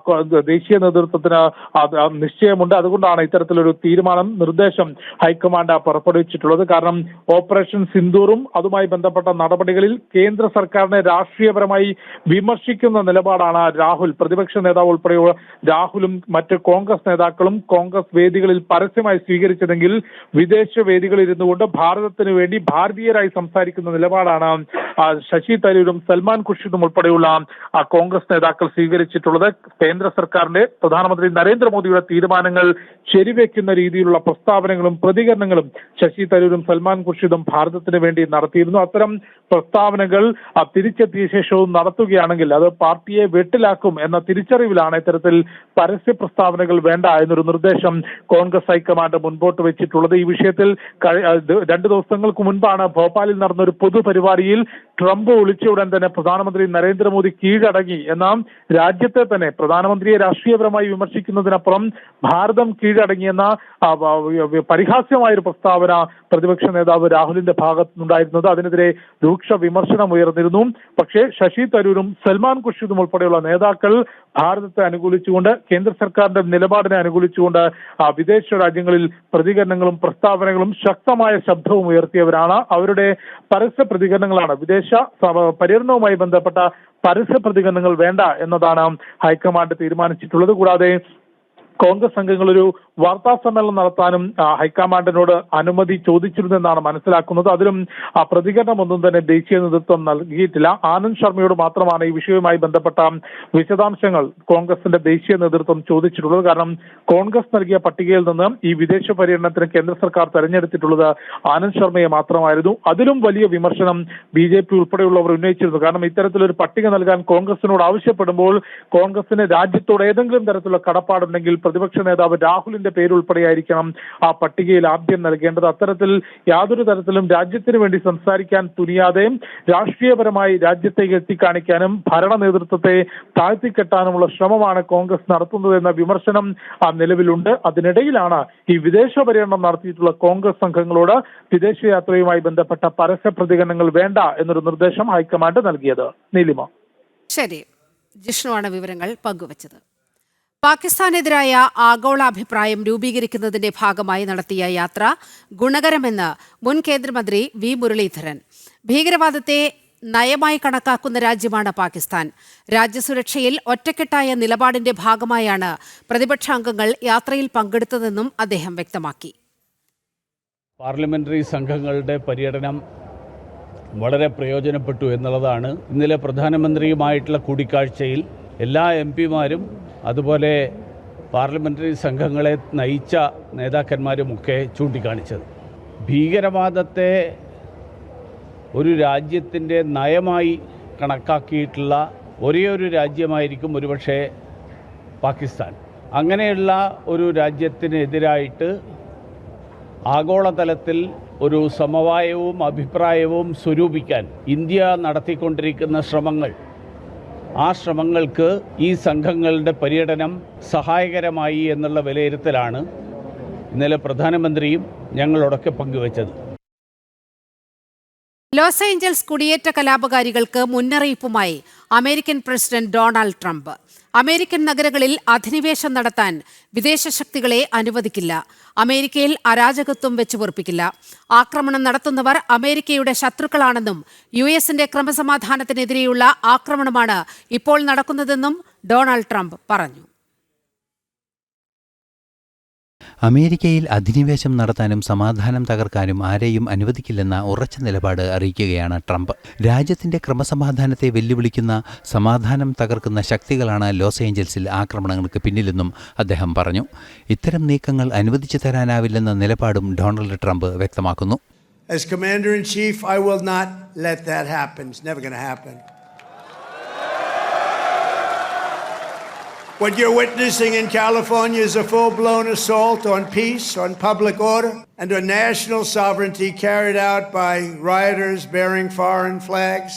J: ദേശീയ നേതൃത്വത്തിന് നിശ്ചയമുണ്ട്. അതുകൊണ്ടാണ് ഇത്തരത്തിലൊരു തീരുമാനം, നിർദ്ദേശം ഹൈക്കമാൻഡ് പുറപ്പെടുവിച്ചിട്ടുള്ളത്. കാരണം ഓപ്പറേഷൻ സിന്ദൂറും അതുമായി ബന്ധപ്പെട്ട നടപടികളിൽ കേന്ദ്ര സർക്കാരിനെ രാഷ്ട്രീയപരമായി വിമർശിക്കുന്ന നിലപാടാണ് രാഹുൽ, പ്രതിപക്ഷ നേതാവ് ഉൾപ്പെടെയുള്ള രാഹുലും മറ്റ് കോൺഗ്രസ് നേതാക്കളും കോൺഗ്രസ് വേദികളിൽ പരസ്യമായി സ്വീകരിച്ചതെങ്കിൽ വിദേശ വേദികളിൽ ഇരുന്നുകൊണ്ട് ഭാരതത്തിന് വേണ്ടി ഭാരതീയരായി സംസാരിക്കുന്ന നിലപാടാണ് ശശി തരൂരും സൽമാൻ ഖുർഷിദും ഉൾപ്പെടെയുള്ള കോൺഗ്രസ് നേതാക്കൾ സ്വീകരിച്ചിട്ടുള്ളത്. കേന്ദ്ര സർക്കാരിന്റെ, പ്രധാനമന്ത്രി നരേന്ദ്രമോദിയുടെ തീരുമാനങ്ങൾ ശരിവെക്കുന്ന രീതിയിലുള്ള പ്രസ്താവനകളും പ്രതികരണങ്ങളും ശശി തരൂരും സൽമാൻ ഖുർഷിദും ഭാരതത്തിന് വേണ്ടി നടത്തിയിരുന്നു. അത്തരം പ്രസ്താവനകൾ തിരിച്ചെത്തിയ ശേഷവും നടത്തുകയാണെങ്കിൽ അത് പാർട്ടിയെ വെട്ടിലാക്കും എന്ന തിരിച്ചറിവിലാണ് ഇത്തരത്തിൽ പരസ്യ പ്രസ്താവനകൾ വേണ്ട എന്നൊരു നിർദ്ദേശം കോൺഗ്രസ് ഹൈക്കമാൻഡ് മുൻപോട്ട് വെച്ചിട്ടുള്ളത്. ഈ വിഷയത്തിൽ 2 ദിവസങ്ങൾക്ക് മുൻപാണ് ഭോപ്പാലിൽ നടന്ന ഒരു പൊതുപരിപാടിയിൽ ട്രംപ് വിളിച്ചയുടൻ തന്നെ പ്രധാനമന്ത്രി നരേന്ദ്രമോദി കീഴടങ്ങി എന്ന, രാജ്യത്തെ തന്നെ പ്രധാനമന്ത്രിയെ രാഷ്ട്രീയപരമായി വിമർശിക്കുന്നതിനപ്പുറം ഭാരതം കീഴടങ്ങിയെന്ന പരിഹാസ്യമായൊരു പ്രസ്താവന പ്രതിപക്ഷ നേതാവ് രാഹുലിന്റെ ഭാഗത്തുനിന്നുണ്ടായിരുന്നത്. അതിനെതിരെ രൂക്ഷ വിമർശനം ഉയർന്നിരുന്നു. പക്ഷേ ശശി തരൂരും സൽമാൻ ഖുർഷിദും ഉൾപ്പെടെയുള്ള നേതാക്കൾ ഭാരതത്തെ അനുകൂലിച്ചുകൊണ്ട്, കേന്ദ്ര സർക്കാരിന്റെ നിലപാടിനെ അനുകൂലിച്ചുകൊണ്ട് വിദേശ രാജ്യങ്ങളിൽ പ്രതികരണങ്ങളും പ്രസ്താവനകളും ശക്തമായ ശബ്ദവും ഉയർത്തിയവരാണ്. അവരുടെ പരസ്യ പ്രതികരണങ്ങളാണ്, വിദേശ പര്യടനവുമായി ബന്ധപ്പെട്ട പരസ്യ പ്രതികരണങ്ങൾ വേണ്ട എന്നതാണ് ഹൈക്കമാൻഡ് തീരുമാനിച്ചിട്ടുള്ളത്. കൂടാതെ കോൺഗ്രസ് അംഗങ്ങൾ ഒരു വാർത്താ സമ്മേളനം നടത്താനും ഹൈക്കമാൻഡിനോട് അനുമതി ചോദിച്ചിരുന്നെന്നാണ് മനസ്സിലാക്കുന്നത്. അതിലും പ്രതികരണമൊന്നും തന്നെ ദേശീയ നേതൃത്വം നൽകിയിട്ടില്ല. ആനന്ദ് ശർമ്മയോട് മാത്രമാണ് ഈ വിഷയവുമായി ബന്ധപ്പെട്ട വിശദാംശങ്ങൾ കോൺഗ്രസിന്റെ ദേശീയ നേതൃത്വം ചോദിച്ചിട്ടുള്ളത്. കാരണം കോൺഗ്രസ് നൽകിയ പട്ടികയിൽ നിന്ന് ഈ വിദേശ പര്യടനത്തിന് കേന്ദ്ര സർക്കാർ തെരഞ്ഞെടുത്തിട്ടുള്ളത് ആനന്ദ് ശർമ്മയെ മാത്രമായിരുന്നു. അതിലും വലിയ വിമർശനം BJP ഉൾപ്പെടെയുള്ളവർ ഉന്നയിച്ചിരുന്നു. കാരണം ഇത്തരത്തിലൊരു പട്ടിക നൽകാൻ കോൺഗ്രസിനോട് ആവശ്യപ്പെടുമ്പോൾ കോൺഗ്രസിന് രാജ്യത്തോട് ഏതെങ്കിലും തരത്തിലുള്ള കടപ്പാടുണ്ടെങ്കിൽ പ്രതിപക്ഷ നേതാവ് രാഹുലിന്റെ പേരുൾപ്പെടെയായിരിക്കണം ആ പട്ടികയിൽ ആദ്യം നൽകേണ്ടത്. അത്തരത്തിൽ യാതൊരു തരത്തിലും രാജ്യത്തിന് വേണ്ടി സംസാരിക്കാൻ തുനിയാതെ രാഷ്ട്രീയപരമായി രാജ്യത്തെ എത്തിക്കാണിക്കാനും ഭരണ നേതൃത്വത്തെ താഴ്ത്തിക്കെട്ടാനുമുള്ള ശ്രമമാണ് കോൺഗ്രസ് നടത്തുന്നത് എന്ന വിമർശനം നിലവിലുണ്ട്. അതിനിടയിലാണ് ഈ വിദേശ പര്യടനം നടത്തിയിട്ടുള്ള കോൺഗ്രസ് സംഘങ്ങളോട് വിദേശയാത്രയുമായി ബന്ധപ്പെട്ട പരസ്യ പ്രതികരണങ്ങൾ വേണ്ട എന്നൊരു നിർദ്ദേശം ഹൈക്കമാൻഡ് നൽകിയത്. നീലിമ.
A: ശരി, ജിഷ്ണുവാണ് വിവരങ്ങൾ പങ്കുവച്ചത്. പാകിസ്ഥാനെതിരായ ആഗോള അഭിപ്രായം രൂപീകരിക്കുന്നതിന്റെ ഭാഗമായി നടത്തിയ യാത്ര ഗുണകരമെന്ന് മുൻ കേന്ദ്രമന്ത്രി V. മുരളീധരൻ. ഭീകരവാദത്തെ നയമായി കണക്കാക്കുന്ന രാജ്യമാണ് പാകിസ്ഥാൻ. രാജ്യസുരക്ഷയിൽ ഒറ്റക്കെട്ടായ നിലപാടിന്റെ ഭാഗമായാണ് പ്രതിപക്ഷാംഗങ്ങൾ യാത്രയിൽ പങ്കെടുത്തതെന്നും അദ്ദേഹം വ്യക്തമാക്കി.
K: പാർലമെന്ററി സംഘങ്ങളുടെ പര്യടനം വളരെ പ്രയോജനപ്പെട്ടു എന്നുള്ളതാണ് ഇന്നലെ പ്രധാനമന്ത്രിയുമായിട്ടുള്ള കൂടിക്കാഴ്ചയിൽ എല്ലാ എംപിമാരും അതുപോലെ പാർലമെന്ററി സംഘങ്ങളെ നയിച്ച നേതാക്കന്മാരുമൊക്കെ ചൂണ്ടിക്കാണിച്ചത്. ഭീകരവാദത്തെ ഒരു രാജ്യത്തിൻ്റെ നയമായി കണക്കാക്കിയിട്ടുള്ള ഒരേ ഒരു രാജ്യമായിരിക്കും ഒരുപക്ഷെ പാകിസ്ഥാൻ. അങ്ങനെയുള്ള ഒരു രാജ്യത്തിനെതിരായിട്ട് ആഗോളതലത്തിൽ ഒരു സമവായവും അഭിപ്രായവും സ്വരൂപിക്കാൻ ഇന്ത്യ നടത്തിക്കൊണ്ടിരിക്കുന്ന ശ്രമങ്ങൾ, ആ ശ്രമങ്ങൾക്ക് ഈ സംഘങ്ങളുടെ പര്യടനം സഹായകരമായി എന്നുള്ള വിലയിരുത്തലാണ് ഇന്നലെ പ്രധാനമന്ത്രിയും ഞങ്ങളോടൊക്കെ പങ്കുവച്ചത്.
A: ലോസ് ഏഞ്ചൽസ് കുടിയേറ്റ കലാപകാരികൾക്ക് മുന്നറിയിപ്പുമായി American president Donald Trump. American നഗരങ്ങളിൽ അധിനിവേശം നടത്താൻ വിദേശ ശക്തികളെ അനുവദിക്കില്ല. അമേരിക്കയിൽ അരാജകത്വം വെച്ചുപൊറുപ്പിക്കില്ല. ആക്രമണം നടത്തുന്നവർ അമേരിക്കയുടെ ശത്രുക്കളാണെന്നും യുഎസിന്റെ ക്രമസമാധാനത്തിനെതിരെയുള്ള ആക്രമണമാണ് ഇപ്പോൾ നടക്കുന്നതെന്നും ഡൊണാൾഡ് ട്രംപ് പറഞ്ഞു.
F: അമേരിക്കയിൽ അധിനിവേശം നടത്താനും സമാധാനം തകർക്കാനും ആരെയും അനുവദിക്കില്ലെന്ന ഉറച്ച നിലപാട് അറിയിക്കുകയാണ് ട്രംപ്. രാജ്യത്തിന്റെ ക്രമസമാധാനത്തെ വെല്ലുവിളിക്കുന്ന, സമാധാനം തകർക്കുന്ന ശക്തികളാണ് ലോസ് ഏഞ്ചൽസിൽ ആക്രമണങ്ങൾക്ക് പിന്നിലെന്നും അദ്ദേഹം പറഞ്ഞു. ഇത്തരം നീക്കങ്ങൾ അനുവദിച്ചു തരാനാവില്ലെന്ന നിലപാടും ഡൊണാൾഡ് ട്രംപ് വ്യക്തമാക്കുന്നു.
L: As Commander-in-Chief, I will not let that happen. It's never going to happen. What you're witnessing in California is a full-blown assault on peace, on public order, and on national sovereignty carried out by rioters bearing foreign flags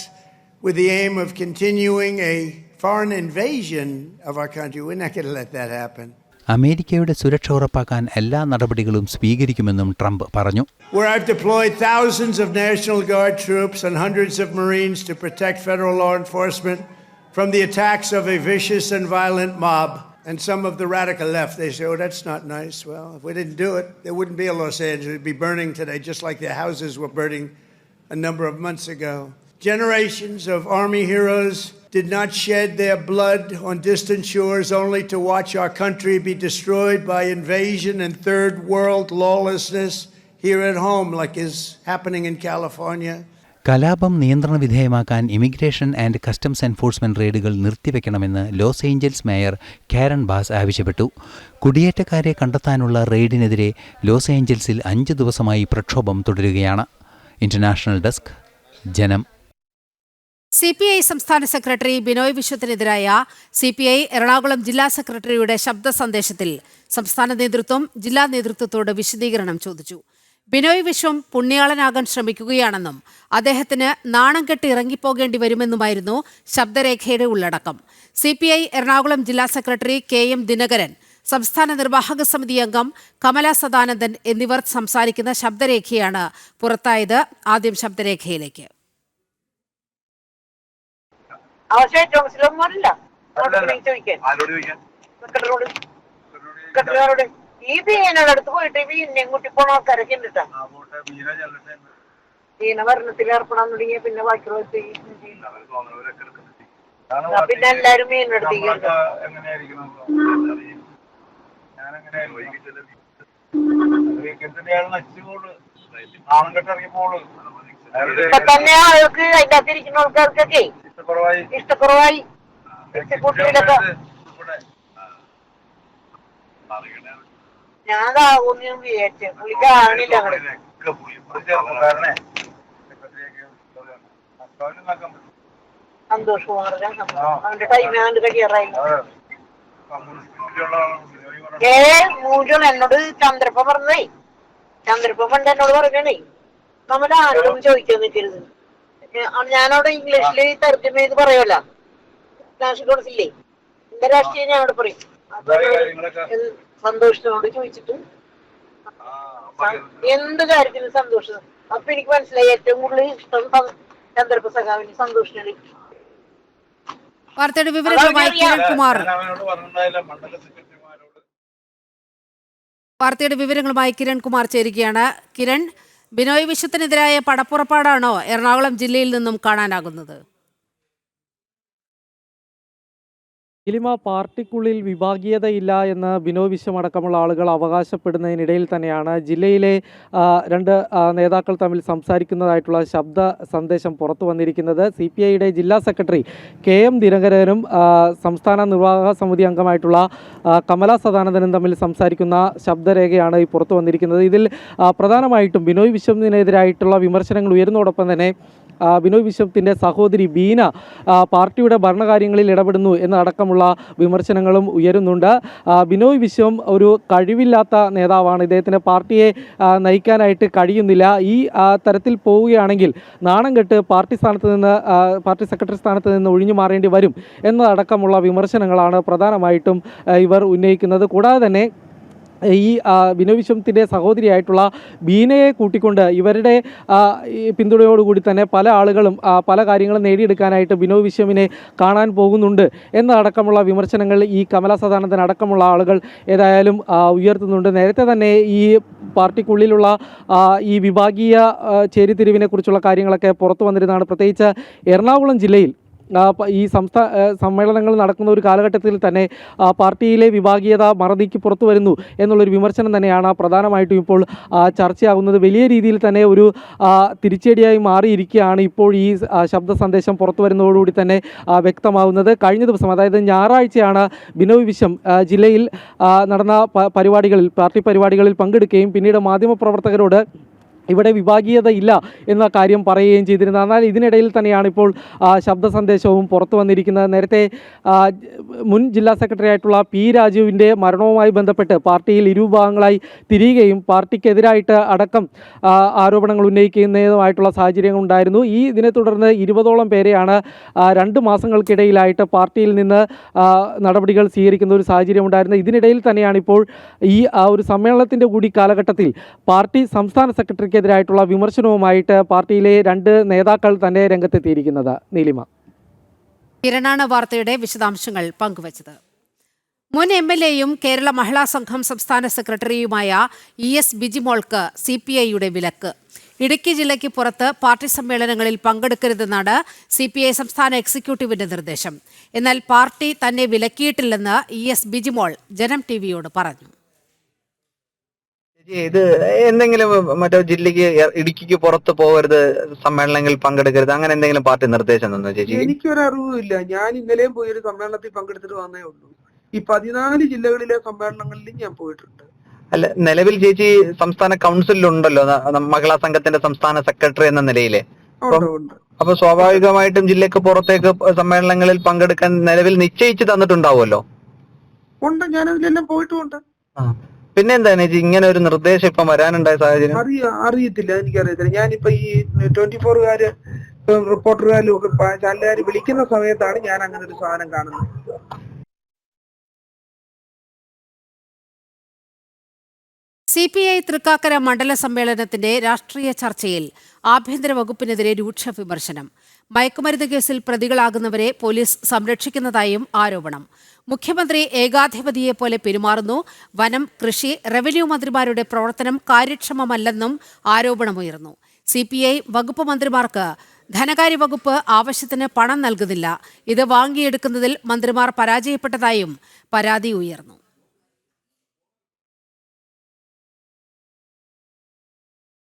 L: with the aim of continuing a foreign invasion of our country. We're not going to let that happen.
F: അമേരിക്കയുടെ സുരക്ഷ ഉറപ്പാക്കാൻ എല്ലാ നടപടികളും സ്വീകരിക്കുമെന്നും ട്രംപ് പറഞ്ഞു.
L: Where I've deployed thousands of National Guard troops and hundreds of Marines to protect federal law enforcement from the attacks of a vicious and violent mob. And some of the radical left, they say, oh, that's not nice. Well, if we didn't do it, there wouldn't be a Los Angeles. It would be burning today, just like their houses were burning a number of months ago. Generations of Army heroes did not shed their blood on distant shores only to watch our country be destroyed by invasion and third world lawlessness here at home, like is happening in California.
F: കലാപം നിയന്ത്രണ വിധേയമാക്കാൻ ഇമിഗ്രേഷൻ ആൻഡ് കസ്റ്റംസ് എൻഫോഴ്സ്മെന്റ് റെയ്ഡുകൾ നിർത്തിവെക്കണമെന്ന് Los Angeles mayor Karen Bass ആവശ്യപ്പെട്ടു. കുടിയേറ്റക്കാരെ കണ്ടെത്താനുള്ള റെയ്ഡിനെതിരെ ലോസ് ഏഞ്ചൽസിൽ 5 ദിവസമായി പ്രക്ഷോഭം തുടരുകയാണ്. ഇന്റർനാഷണൽ ഡെസ്ക്, ജനം.
A: CPI സംസ്ഥാന സെക്രട്ടറി ബിനോയ് വിശ്വത്തിനെതിരായ CPI എറണാകുളം ജില്ലാ സെക്രട്ടറിയുടെ ശബ്ദ സന്ദേശത്തിൽ സംസ്ഥാന നേതൃത്വം ജില്ലാ നേതൃത്വത്തോട് വിശദീകരണം ചോദിച്ചു. ബിനോയ് വിശ്വം പുണ്യാളനാകാൻ ശ്രമിക്കുകയാണെന്നും അദ്ദേഹത്തിന് നാണം കെട്ട് ഇറങ്ങിപ്പോകേണ്ടി വരുമെന്നുമായിരുന്നു ശബ്ദരേഖയുടെ ഉള്ളടക്കം. CPI എറണാകുളം ജില്ലാ സെക്രട്ടറി KM ദിനകരൻ, സംസ്ഥാന നിർവാഹക സമിതി അംഗം കമല സദാനന്ദൻ എന്നിവർ സംസാരിക്കുന്ന ശബ്ദരേഖയാണ് പുറത്തായത്. ആദ്യം ശബ്ദരേഖയിലേക്ക്.
M: അടുത്ത് പോയിട്ട് വീഞ്ഞെങ്കുട്ടി പോണ ആൾക്കാരൊക്കെ ഉണ്ട് ഭരണത്തിൽ ഏർപ്പെടാൻ തുടങ്ങിയ പിന്നെ ബാക്കിയുള്ള പിന്നെ എല്ലാരും മീനെടുത്തേക്ക് ഇപ്പൊ തന്നെ ആൾക്ക് അതിന്റെ അകത്തിരിക്കുന്ന ആൾക്കാർക്കൊക്കെ ഇഷ്ടക്കുറവായി കുട്ടികളൊക്കെ ഞാനാകുന്നു വിചാരിച്ചു പുള്ളി കാണില്ല സന്തോഷ് കുമാറിന്റെ അവന്റെ ടൈം ആണ്ട് കഴിയാറായി. മൂഞ്ചോൾ എന്നോട് ചന്ദ്രപ്പ പറഞ്ഞേ, ചന്ദ്രപ്പ പണ്ട് എന്നോട് പറഞ്ഞേ നമ്മുടെ ആരോടും ചോദിക്കാൻ നിൽക്കരുത്. ഞാനവിടെ ഇംഗ്ലീഷില് തർജ്ജമ ചെയ്ത് പറയുമല്ലോ, നാഷണൽ കൗൺസിലേ എന്റെ രാഷ്ട്രീയം ഞാൻ അവിടെ പറയും. സന്തോഷത്തോട് ചോദിച്ചിട്ട് എന്ത് കാര്യത്തിനും സന്തോഷം. അപ്പൊ എനിക്ക് മനസ്സിലായി ഏറ്റവും കൂടുതൽ ഇഷ്ടം ചന്ദ്രപ്പ സഖാവിന് സന്തോഷിനാണ്.
A: വാർത്തയുടെ വിവരങ്ങളുമായി കിരൺ കുമാർ. വാർത്തയുടെ വിവരങ്ങളുമായി കിരൺ കുമാർ ചേരുകയാണ്. കിരൺ, ബിനോയ് വിശ്വത്തിനെതിരായ പടപ്പുറപ്പാടാണോ എറണാകുളം ജില്ലയിൽ നിന്നും കാണാനാകുന്നത്?
N: ഇലിമ, പാർട്ടിക്കുള്ളിൽ വിഭാഗീയതയില്ല എന്ന് ബിനോയ് വിശ്വം അടക്കമുള്ള ആളുകൾ അവകാശപ്പെടുന്നതിനിടയിൽ തന്നെയാണ് ജില്ലയിലെ രണ്ട് നേതാക്കൾ തമ്മിൽ സംസാരിക്കുന്നതായിട്ടുള്ള ശബ്ദ സന്ദേശം പുറത്തു വന്നിരിക്കുന്നത്. CPIയുടെ ജില്ലാ സെക്രട്ടറി KM ദിനകരനും സംസ്ഥാന നിർവാഹക സമിതി അംഗമായിട്ടുള്ള കമല സദാനന്ദനും തമ്മിൽ സംസാരിക്കുന്ന ശബ്ദരേഖയാണ് ഈ പുറത്തു വന്നിരിക്കുന്നത്. ഇതിൽ പ്രധാനമായിട്ടും ബിനോയ് വിശ്വത്തിനെതിരായിട്ടുള്ള വിമർശനങ്ങൾ ഉയരുന്നതോടൊപ്പം തന്നെ ബിനോയ് വിശ്വത്തിൻ്റെ സഹോദരി ബീന പാർട്ടിയുടെ ഭരണകാര്യങ്ങളിൽ ഇടപെടുന്നു എന്നടക്കമുള്ള വിമർശനങ്ങളും ഉയരുന്നുണ്ട്. ബിനോയ് വിശ്വം ഒരു കഴിവില്ലാത്ത നേതാവാണ്. ഇദ്ദേഹത്തിന് പാർട്ടിയെ നയിക്കാനായിട്ട് കഴിയുന്നില്ല. ഈ തരത്തിൽ പോവുകയാണെങ്കിൽ നാണം കെട്ട് പാർട്ടി സെക്രട്ടറി സ്ഥാനത്ത് നിന്ന് ഒഴിഞ്ഞു മാറേണ്ടി വരും എന്നതടക്കമുള്ള വിമർശനങ്ങളാണ് പ്രധാനമായിട്ടും ഇവർ ഉന്നയിക്കുന്നത്. കൂടാതെ തന്നെ ഈ ബിനോയ് വിശ്വത്തിൻ്റെ സഹോദരിയായിട്ടുള്ള ബീനയെ കൂട്ടിക്കൊണ്ട് ഇവരുടെ പിന്തുണയോടുകൂടി തന്നെ പല ആളുകളും പല കാര്യങ്ങളും നേടിയെടുക്കാനായിട്ട് ബിനോയ് വിശ്വമിനെ കാണാൻ പോകുന്നുണ്ട് എന്നതടക്കമുള്ള വിമർശനങ്ങൾ ഈ കമല സദാനന്ദൻ അടക്കമുള്ള ആളുകൾ ഏതായാലും ഉയർത്തുന്നുണ്ട്. നേരത്തെ തന്നെ ഈ പാർട്ടിക്കുള്ളിലുള്ള ഈ വിഭാഗീയ ചേരിതിരിവിനെ കുറിച്ചുള്ള കാര്യങ്ങളൊക്കെ പുറത്തു വന്നിരുന്നതാണ്. പ്രത്യേകിച്ച് എറണാകുളം ജില്ലയിൽ ഈ സമ്മേളനങ്ങൾ നടക്കുന്ന ഒരു കാലഘട്ടത്തിൽ തന്നെ പാർട്ടിയിലെ വിഭാഗീയത മറനീക്കി പുറത്തു വരുന്നു എന്നുള്ളൊരു വിമർശനം തന്നെയാണ് പ്രധാനമായിട്ടും ഇപ്പോൾ ചർച്ചയാകുന്നത്. വലിയ രീതിയിൽ തന്നെ ഒരു തിരിച്ചടിയായി മാറിയിരിക്കുകയാണ് ഇപ്പോൾ ഈ ശബ്ദ സന്ദേശം പുറത്തു വരുന്നതോടുകൂടി തന്നെ വ്യക്തമാകുന്നത്. കഴിഞ്ഞ ദിവസം, അതായത് ഞായറാഴ്ചയാണ് ബിനോയ് വിശ്വം ജില്ലയിൽ നടന്ന പാർട്ടി പരിപാടികളിൽ പങ്കെടുക്കുകയും പിന്നീട് മാധ്യമപ്രവർത്തകരോട് ഇവിടെ വിഭാഗീയത ഇല്ല എന്ന കാര്യം പറയുകയും ചെയ്തിരുന്നത്. എന്നാൽ ഇതിനിടയിൽ തന്നെയാണ് ഇപ്പോൾ ശബ്ദ സന്ദേശവും പുറത്തു വന്നിരിക്കുന്നത്. നേരത്തെ മുൻ ജില്ലാ സെക്രട്ടറി ആയിട്ടുള്ള P. രാജുവിൻ്റെ മരണവുമായി ബന്ധപ്പെട്ട് പാർട്ടിയിൽ ഇരുഭാഗങ്ങളായി തിരിയുകയും പാർട്ടിക്കെതിരായിട്ട് അടക്കം ആരോപണങ്ങൾ ഉന്നയിക്കുന്നതുമായിട്ടുള്ള സാഹചര്യങ്ങൾ ഉണ്ടായിരുന്നു. ഇതിനെ തുടർന്ന് 20ഓളം പേരെയാണ് 2 മാസങ്ങൾക്കിടയിലായിട്ട് പാർട്ടിയിൽ നിന്ന് നടപടികൾ സ്വീകരിക്കുന്ന ഒരു സാഹചര്യം ഉണ്ടായിരുന്നു. ഇതിനിടയിൽ തന്നെയാണ് ഇപ്പോൾ ഈ ഒരു സമ്മേളനത്തിൻ്റെ കൂടി കാലഘട്ടത്തിൽ പാർട്ടി സംസ്ഥാന സെക്രട്ടറി െതിരായിട്ടുള്ള വിമർശനവുമായിട്ട് പാർട്ടിയിലെ 2 നേതാക്കൾ തന്നെ രംഗത്തെത്തിയിരിക്കുന്നത്. നീലിമ,
A: കിരണാണ് വാർത്തയുടെ വിശദാംശങ്ങൾ പങ്കുവച്ചത്. മുൻ MLAയും കേരള മഹിളാ സംഘം സംസ്ഥാന സെക്രട്ടറിയുമായ ES ബിജിമോൾക്ക് CPIയുടെ വിലക്ക്. ഇടുക്കി ജില്ലയ്ക്ക് പുറത്ത് പാർട്ടി സമ്മേളനങ്ങളിൽ പങ്കെടുക്കരുതെന്നാണ് CPI സംസ്ഥാന എക്സിക്യൂട്ടീവിന്റെ നിർദ്ദേശം. എന്നാൽ പാർട്ടി തന്നെ വിലക്കിയിട്ടില്ലെന്ന് ES ബിജിമോൾ ജനം TVയോട് പറഞ്ഞു.
O: ഇത് എന്തെങ്കിലും മറ്റോ ജില്ലക്ക് ഇടുക്കിക്ക് പുറത്ത് പോകരുത്, സമ്മേളനങ്ങളിൽ പങ്കെടുക്കരുത്, അങ്ങനെ എന്തെങ്കിലും പാർട്ടി നിർദ്ദേശം തന്നോ ചേച്ചി?
P: എനിക്കൊരറിവില്ല. ഞാൻ ഇന്നലെയും പോയി ഒരു സമ്മേളനത്തിൽ പങ്കെടുത്തിട്ട് വന്നേ ഉള്ളൂ. ഈ 14 ജില്ലകളിലെ സമ്മേളനങ്ങളിലും ഞാൻ പോയിട്ടുണ്ട്.
O: അല്ല, നിലവിൽ ചേച്ചി സംസ്ഥാന കൗൺസിലുണ്ടല്ലോ മഹിളാ സംഘത്തിന്റെ സംസ്ഥാന സെക്രട്ടറി എന്ന നിലയിലെ. അപ്പൊ സ്വാഭാവികമായിട്ടും ജില്ലക്ക് പുറത്തേക്ക് സമ്മേളനങ്ങളിൽ പങ്കെടുക്കാൻ നിലവിൽ നിശ്ചയിച്ച് തന്നിട്ടുണ്ടാവുമല്ലോ.
P: ഉണ്ട്, ഞാനതിലെല്ലാം പോയിട്ടുമുണ്ട്.
O: പിന്നെ എന്താണ് ചേച്ചി ഇങ്ങനെ ഒരു നിർദ്ദേശം ഇപ്പൊ വരാനുണ്ടായ സാഹചര്യം?
P: അറിയത്തില്ല, എനിക്കറിയത്തില്ല. ഞാനിപ്പോ ഈ 24 റിപ്പോർട്ടർകാരും ഒക്കെ ചാനലുകാർ വിളിക്കുന്ന സമയത്താണ് ഞാൻ അങ്ങനെ ഒരു സാധനം കാണുന്നത്.
A: CPI തൃക്കാക്കര മണ്ഡല സമ്മേളനത്തിന്റെ രാഷ്ട്രീയ ചർച്ചയിൽ ആഭ്യന്തര വകുപ്പിനെതിരെ രൂക്ഷ വിമർശനം. മയക്കുമരുന്ന് കേസിൽ പ്രതികളാകുന്നവരെ പോലീസ് സംരക്ഷിക്കുന്നതായും ആരോപണം. മുഖ്യമന്ത്രി ഏകാധിപതിയെപ്പോലെ പെരുമാറുന്നു. വനം, കൃഷി, റവന്യൂ മന്ത്രിമാരുടെ പ്രവർത്തനം കാര്യക്ഷമമല്ലെന്നും ആരോപണമുയർന്നു. CPI വകുപ്പ് മന്ത്രിമാർക്ക് ധനകാര്യ വകുപ്പ് ആവശ്യത്തിന് പണം നൽകുന്നില്ല. ഇത് വാങ്ങിയെടുക്കുന്നതിൽ മന്ത്രിമാർ പരാജയപ്പെട്ടതായും പരാതി ഉയർന്നു.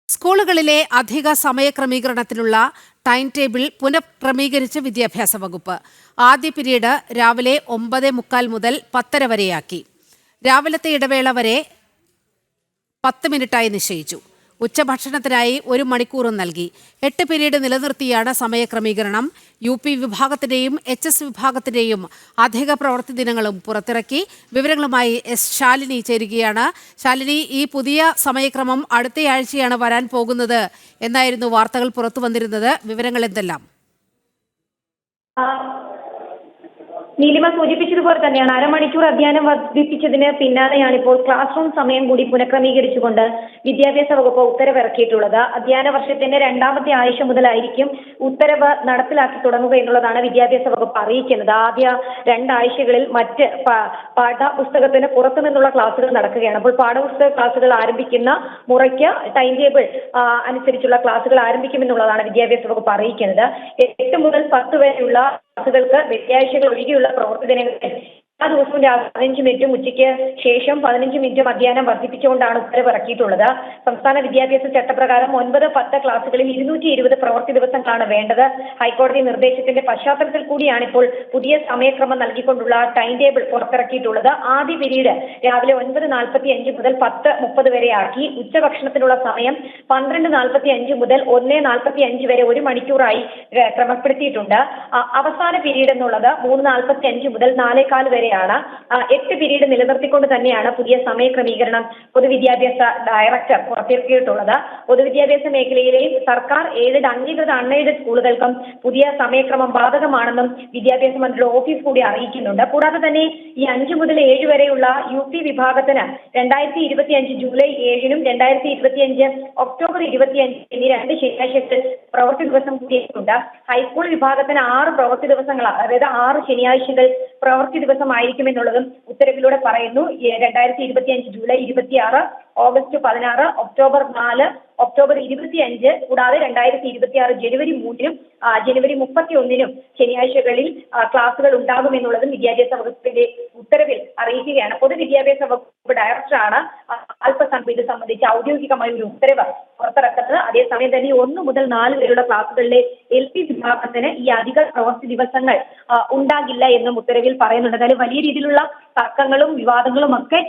A: സ്കൂളുകളിലെ അധിക സമയക്രമീകരണത്തിനുള്ള ടൈം ടേബിൾ പുനഃക്രമീകരിച്ച് വിദ്യാഭ്യാസ വകുപ്പ്. ആദ്യ പീരീഡ് രാവിലെ 9:45 മുതൽ 10:30 വരെയാക്കി. രാവിലത്തെ ഇടവേള വരെ 10 മിനിറ്റായി നിശ്ചയിച്ചു. ഉച്ചഭക്ഷണത്തിനായി 1 മണിക്കൂറും നൽകി. 8 പീരീഡ് നിലനിർത്തിയാണ് സമയക്രമീകരണം. UP വിഭാഗത്തിന്റെയും HS വിഭാഗത്തിന്റെയും അധിക പ്രവൃത്തി ദിനങ്ങളും പുറത്തിറക്കി. വിവരങ്ങളുമായി ശാലിനി ചേരുകയാണ്. ശാലിനി, ഈ പുതിയ സമയക്രമം അടുത്തയാഴ്ചയാണ് വരാൻ പോകുന്നത് എന്നായിരുന്നു വാർത്തകൾ പുറത്തു വന്നിരുന്നത്. വിവരങ്ങൾ എന്തെല്ലാം?
Q: നീലിമ സൂചിപ്പിച്ചതുപോലെ തന്നെയാണ് അരമണിക്കൂർ അധ്യയനം വർദ്ധിപ്പിച്ചതിന് പിന്നാലെയാണ് ഇപ്പോൾ ക്ലാസ് റൂം സമയം കൂടി പുനഃക്രമീകരിച്ചുകൊണ്ട് വിദ്യാഭ്യാസ വകുപ്പ് ഉത്തരവിറക്കിയിട്ടുള്ളത്. അധ്യയന വർഷത്തിന്റെ 2ാമത്തെ ആഴ്ച മുതലായിരിക്കും ഉത്തരവ് നടപ്പിലാക്കി തുടങ്ങുക എന്നുള്ളതാണ് വിദ്യാഭ്യാസ വകുപ്പ് അറിയിക്കുന്നത്. ആദ്യ 2 ആഴ്ചകളിൽ മറ്റ് പാഠപുസ്തകത്തിന് പുറത്തു നിന്നുള്ള ക്ലാസുകൾ നടക്കുകയാണ്. അപ്പോൾ പാഠപുസ്തക ക്ലാസുകൾ ആരംഭിക്കുന്ന മുറയ്ക്ക് ടൈം ടേബിൾ അനുസരിച്ചുള്ള ക്ലാസുകൾ ആരംഭിക്കുമെന്നുള്ളതാണ് വിദ്യാഭ്യാസ വകുപ്പ് അറിയിക്കുന്നത്. 8 മുതൽ 10 വരെയുള്ള ക്ലാസുകൾക്ക് വെള്ളിയാഴ്ചകൾ ഒഴികെയുള്ള പ്രവൃത്തി ദിനങ്ങളിൽ എല്ലാ ദിവസവും രാവിലെ 15 മിനിറ്റും ഉച്ചയ്ക്ക് ശേഷം 15 മിനിറ്റും അധ്യയനം വർദ്ധിപ്പിച്ചുകൊണ്ടാണ് ഉത്തരവിറക്കിയിട്ടുള്ളത്. സംസ്ഥാന വിദ്യാഭ്യാസ ചട്ടപ്രകാരം 9, 10 ക്ലാസുകളിൽ 220 പ്രവൃത്തി ദിവസങ്ങളാണ് വേണ്ടത്. ഹൈക്കോടതി നിർദ്ദേശത്തിന്റെ പശ്ചാത്തലത്തിൽ കൂടിയാണ് ഇപ്പോൾ പുതിയ സമയക്രമം നൽകിക്കൊണ്ടുള്ള ടൈം ടേബിൾ പുറത്തിറക്കിയിട്ടുള്ളത്. ആദ്യ പീരീഡ് രാവിലെ 9:45 മുതൽ 10:30 വരെ ആക്കി. ഉച്ചഭക്ഷണത്തിനുള്ള സമയം 12:45 മുതൽ 1:45 വരെ 1 മണിക്കൂറായി ക്രമപ്പെടുത്തിയിട്ടുണ്ട്. അവസാന പീരീഡ് എന്നുള്ളത് 3:45 മുതൽ 4:15 വരെ 8 പീരീഡ് നിലനിർത്തിക്കൊണ്ട് തന്നെയാണ് പുതിയ സമയക്രമീകരണം പൊതുവിദ്യാഭ്യാസ ഡയറക്ടർ പുറത്തിറക്കിയിട്ടുള്ളത്. പൊതുവിദ്യാഭ്യാസ മേഖലയിലെയും സർക്കാർ എയ്ഡഡ്, അംഗീകൃത അൺഎയ്ഡഡ് സ്കൂളുകൾക്കും പുതിയ സമയക്രമം ബാധകമാണെന്നും വിദ്യാഭ്യാസ മന്ത്രിയുടെ ഓഫീസ് കൂടി അറിയിക്കുന്നുണ്ട്. കൂടാതെ തന്നെ ഈ 5 മുതൽ 7 വരെയുള്ള UP വിഭാഗത്തിന് 2025 ജൂലൈ 7-നും 2025 ഒക്ടോബർ 25 എന്നീ 2 ശനിയാഴ്ചകൾ പ്രവൃത്തി ദിവസം കൂടിയിട്ടുണ്ട്. ഹൈസ്കൂൾ വിഭാഗത്തിന് 6 പ്രവൃത്തി ദിവസങ്ങൾ, അതായത് 6 ശനിയാഴ്ചകൾ പ്രവൃത്തി ദിവസമായിരിക്കുമെന്നുള്ളതും ഉത്തരവിലൂടെ പറയുന്നു. 2025 ജൂലൈ 26, ഓഗസ്റ്റ് 16, ഒക്ടോബർ 4, ഒക്ടോബർ 25 കൂടാതെ 2026 ജനുവരി 3-നും ജനുവരി 31-നും ശനിയാഴ്ചകളിൽ ക്ലാസുകൾ ഉണ്ടാകുമെന്നുള്ളതും വിദ്യാഭ്യാസ വകുപ്പിന്റെ ഉത്തരവിൽ അറിയിക്കുകയാണ്. പൊതുവിദ്യാഭ്യാസ വകുപ്പ് ഡയറക്ടറാണ് അല്പസമയം ഇത് സംബന്ധിച്ച് ഔദ്യോഗികമായ ഒരു ഉത്തരവ് പുറത്തിറക്കുന്നത്. അതേസമയം തന്നെ 1 മുതൽ 4 വരെയുള്ള ക്ലാസുകളിലെ LP വിഭാഗത്തിന് ഈ അധിക പ്രവൃത്തി ദിവസങ്ങൾ ഉണ്ടാകില്ല എന്നും ഉത്തരവിൽ പറയുന്നുണ്ട്. അതായത് വലിയ രീതിയിലുള്ള തർക്കങ്ങളും വിവാദങ്ങളും ഒക്കെ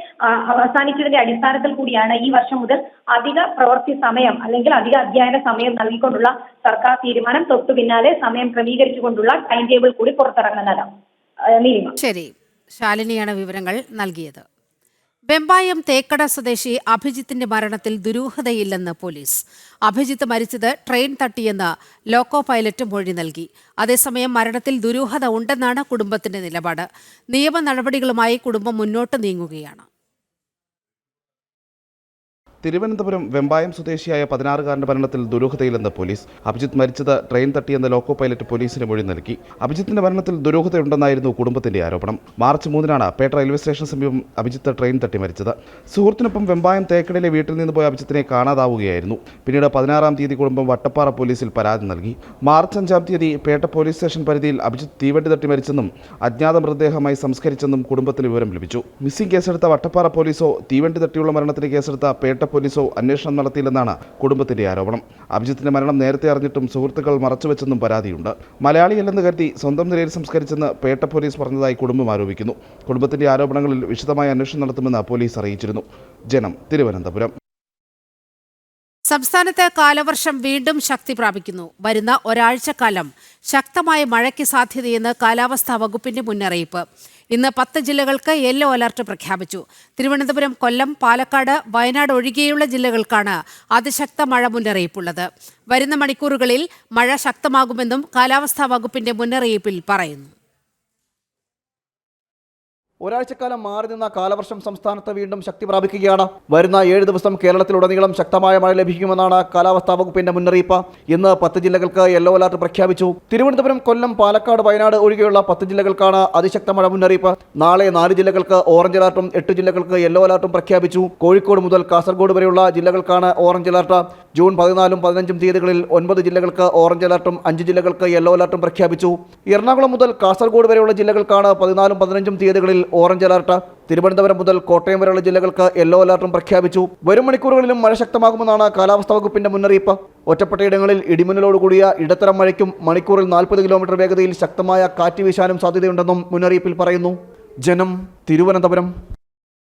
Q: അവസാനിച്ചതിന്റെ അടിസ്ഥാനത്തിൽ കൂടിയാണ് ഈ വർഷം മുതൽ അധിക പ്രവൃത്തി സമയം അല്ലെങ്കിൽ അധിക അധ്യയന സമയം നൽകിക്കൊണ്ടുള്ള സർക്കാർ തീരുമാനം. തൊട്ടു പിന്നാലെ സമയം ക്രമീകരിച്ചുകൊണ്ടുള്ള ടൈം ടേബിൾ കൂടി പുറത്തിറങ്ങുന്നത്.
A: ശരി, ശാലിനിയാണ് വിവരങ്ങൾ നൽകിയത്. വെമ്പായം തേക്കട സ്വദേശി അഭിജിത്തിന്റെ മരണത്തിൽ ദുരൂഹതയില്ലെന്ന് പോലീസ്. അഭിജിത്ത് മരിച്ചത് ട്രെയിൻ തട്ടിയെന്ന് ലോക്കോ പൈലറ്റ് മൊഴി നൽകി. അതേസമയം മരണത്തിൽ ദുരൂഹത ഉണ്ടെന്നാണ് കുടുംബത്തിന്റെ നിലപാട്. നിയമ നടപടികളുമായി കുടുംബം മുന്നോട്ട് നീങ്ങുകയാണ്.
C: തിരുവനന്തപുരം വെമ്പായം സ്വദേശിയായ 16-കാരന്റെ മരണത്തിൽ ദുരൂഹതയില്ലെന്ന് പോലീസ്. അഭിജിത്ത് മരിച്ചത് ട്രെയിൻ തട്ടിയെന്ന ലോക്കോ പൈലറ്റ് പോലീസിന് മൊഴി നൽകി. അഭിജിത്തിന്റെ മരണത്തിൽ ദുരൂഹതയുണ്ടെന്നായിരുന്നു കുടുംബത്തിന്റെ ആരോപണം. മാർച്ച് 3-നാണ് പേട്ട റെയിൽവേ സ്റ്റേഷന് സമീപം അഭിജിത്ത് ട്രെയിൻ തട്ടി മരിച്ചത്. സുഹൃത്തിനൊപ്പം വെമ്പായം തേക്കടയിലെ വീട്ടിൽ നിന്ന് പോയ അഭിജിത്തിനെ കാണാതാവുകയായിരുന്നു. പിന്നീട് 16-ാം തീയതി കുടുംബം വട്ടപ്പാറ പോലീസിൽ പരാതി നൽകി. മാർച്ച് 5-ാം തീയതി പേട്ട പോലീസ് സ്റ്റേഷൻ പരിധിയിൽ അഭിജിത്ത് തീവണ്ടി തട്ടി മരിച്ചെന്നും അജ്ഞാത മൃതദേഹമായി സംസ്കരിച്ചെന്നും കുടുംബത്തിന് വിവരം ലഭിച്ചു. മിസ്സിംഗ് കേസെടുത്ത വട്ടപ്പാറ പോലീസോ തീവണ്ടി തട്ടിയുള്ള മരണത്തിന് കേസെടുത്ത പേട്ട പോലീസോ അന്വേഷണം നടത്തിയില്ലെന്നാണ് കുടുംബത്തിന്റെ ആരോപണം. അഭിജിത്തിന്റെ മരണം നേരത്തെ അറിഞ്ഞിട്ടും സുഹൃത്തുക്കൾ മറച്ചുവെച്ചെന്നും പരാതിയുണ്ട്. മലയാളിയല്ലെന്ന് കരുതി സ്വന്തം നിലയിൽ സംസ്കരിച്ചെന്ന് പേട്ട പോലീസ് പറഞ്ഞതായി കുടുംബം ആരോപിക്കുന്നു. കുടുംബത്തിന്റെ ആരോപണങ്ങളിൽ വിശദമായ അന്വേഷണം നടത്തുമെന്ന് പോലീസ് അറിയിച്ചിരുന്നു. ജനം, തിരുവനന്തപുരം.
A: സംസ്ഥാനത്ത് കാലവർഷം വീണ്ടും ശക്തി പ്രാപിക്കുന്നു. വരുന്ന ഒരാഴ്ചക്കാലം ശക്തമായ മഴയ്ക്ക് സാധ്യതയെന്ന് കാലാവസ്ഥാ വകുപ്പിന്റെ മുന്നറിയിപ്പ്. ഇന്ന് 10 ജില്ലകൾക്ക് യെല്ലോ അലർട്ട് പ്രഖ്യാപിച്ചു. തിരുവനന്തപുരം, കൊല്ലം, പാലക്കാട്, വയനാട് ഒഴികെയുള്ള ജില്ലകൾക്കാണ് അതിശക്ത മഴ മുന്നറിയിപ്പുള്ളത്. വരുന്ന മണിക്കൂറുകളിൽ മഴ ശക്തമാകുമെന്നും കാലാവസ്ഥാ വകുപ്പിന്റെ മുന്നറിയിപ്പിൽ പറയുന്നു.
C: ഒരാഴ്ചക്കാലം മാറി നിന്ന കാലവർഷം സംസ്ഥാനത്ത് വീണ്ടും ശക്തി പ്രാപിക്കുകയാണ്. വരുന്ന 7 ദിവസം കേരളത്തിലുടനീളം ശക്തമായ മഴ ലഭിക്കുമെന്നാണ് കാലാവസ്ഥാ വകുപ്പിന്റെ മുന്നറിയിപ്പ്. ഇന്ന് 10 ജില്ലകൾക്ക് യെല്ലോ അലർട്ട് പ്രഖ്യാപിച്ചു. തിരുവനന്തപുരം, കൊല്ലം, പാലക്കാട്, വയനാട് ഒഴികെയുള്ള 10 ജില്ലകൾക്കാണ് അതിശക്ത മഴ മുന്നറിയിപ്പ്. നാളെ 4 ജില്ലകൾക്ക് ഓറഞ്ച് അലർട്ടും 8 ജില്ലകൾക്ക് യെല്ലോ അലർട്ടും പ്രഖ്യാപിച്ചു. കോഴിക്കോട് മുതൽ കാസർഗോഡ് വരെയുള്ള ജില്ലകൾക്കാണ് ഓറഞ്ച് അലർട്ട്. ജൂൺ 14-ഉം 15-ഉം തീയതികളിൽ 9 ജില്ലകൾക്ക് ഓറഞ്ച് അലർട്ടും 5 ജില്ലകൾക്ക് യെല്ലോ അലർട്ടും പ്രഖ്യാപിച്ചു. എറണാകുളം മുതൽ കാസർഗോഡ് വരെയുള്ള ജില്ലകൾക്കാണ് 14-ഉം 15-ഉം തീയതികളിൽ ഓറഞ്ച് അലർട്ട്. തിരുവനന്തപുരം മുതൽ കോട്ടയം വരെയുള്ള ജില്ലകൾക്ക് യെല്ലോ അലർട്ടും പ്രഖ്യാപിച്ചു. വരും മണിക്കൂറുകളിലും മഴ ശക്തമാകുമെന്നാണ് കാലാവസ്ഥാ വകുപ്പിന്റെ മുന്നറിയിപ്പ്. ഒറ്റപ്പെട്ടയിടങ്ങളിൽ ഇടിമിന്നലോടുകൂടിയ ഇടത്തരം മഴയ്ക്കും മണിക്കൂറിൽ 40 കിലോമീറ്റർ വേഗതയിൽ ശക്തമായ കാറ്റ് വീശാനും സാധ്യതയുണ്ടെന്നും മുന്നറിയിപ്പിൽ പറയുന്നു. ജനം, തിരുവനന്തപുരം.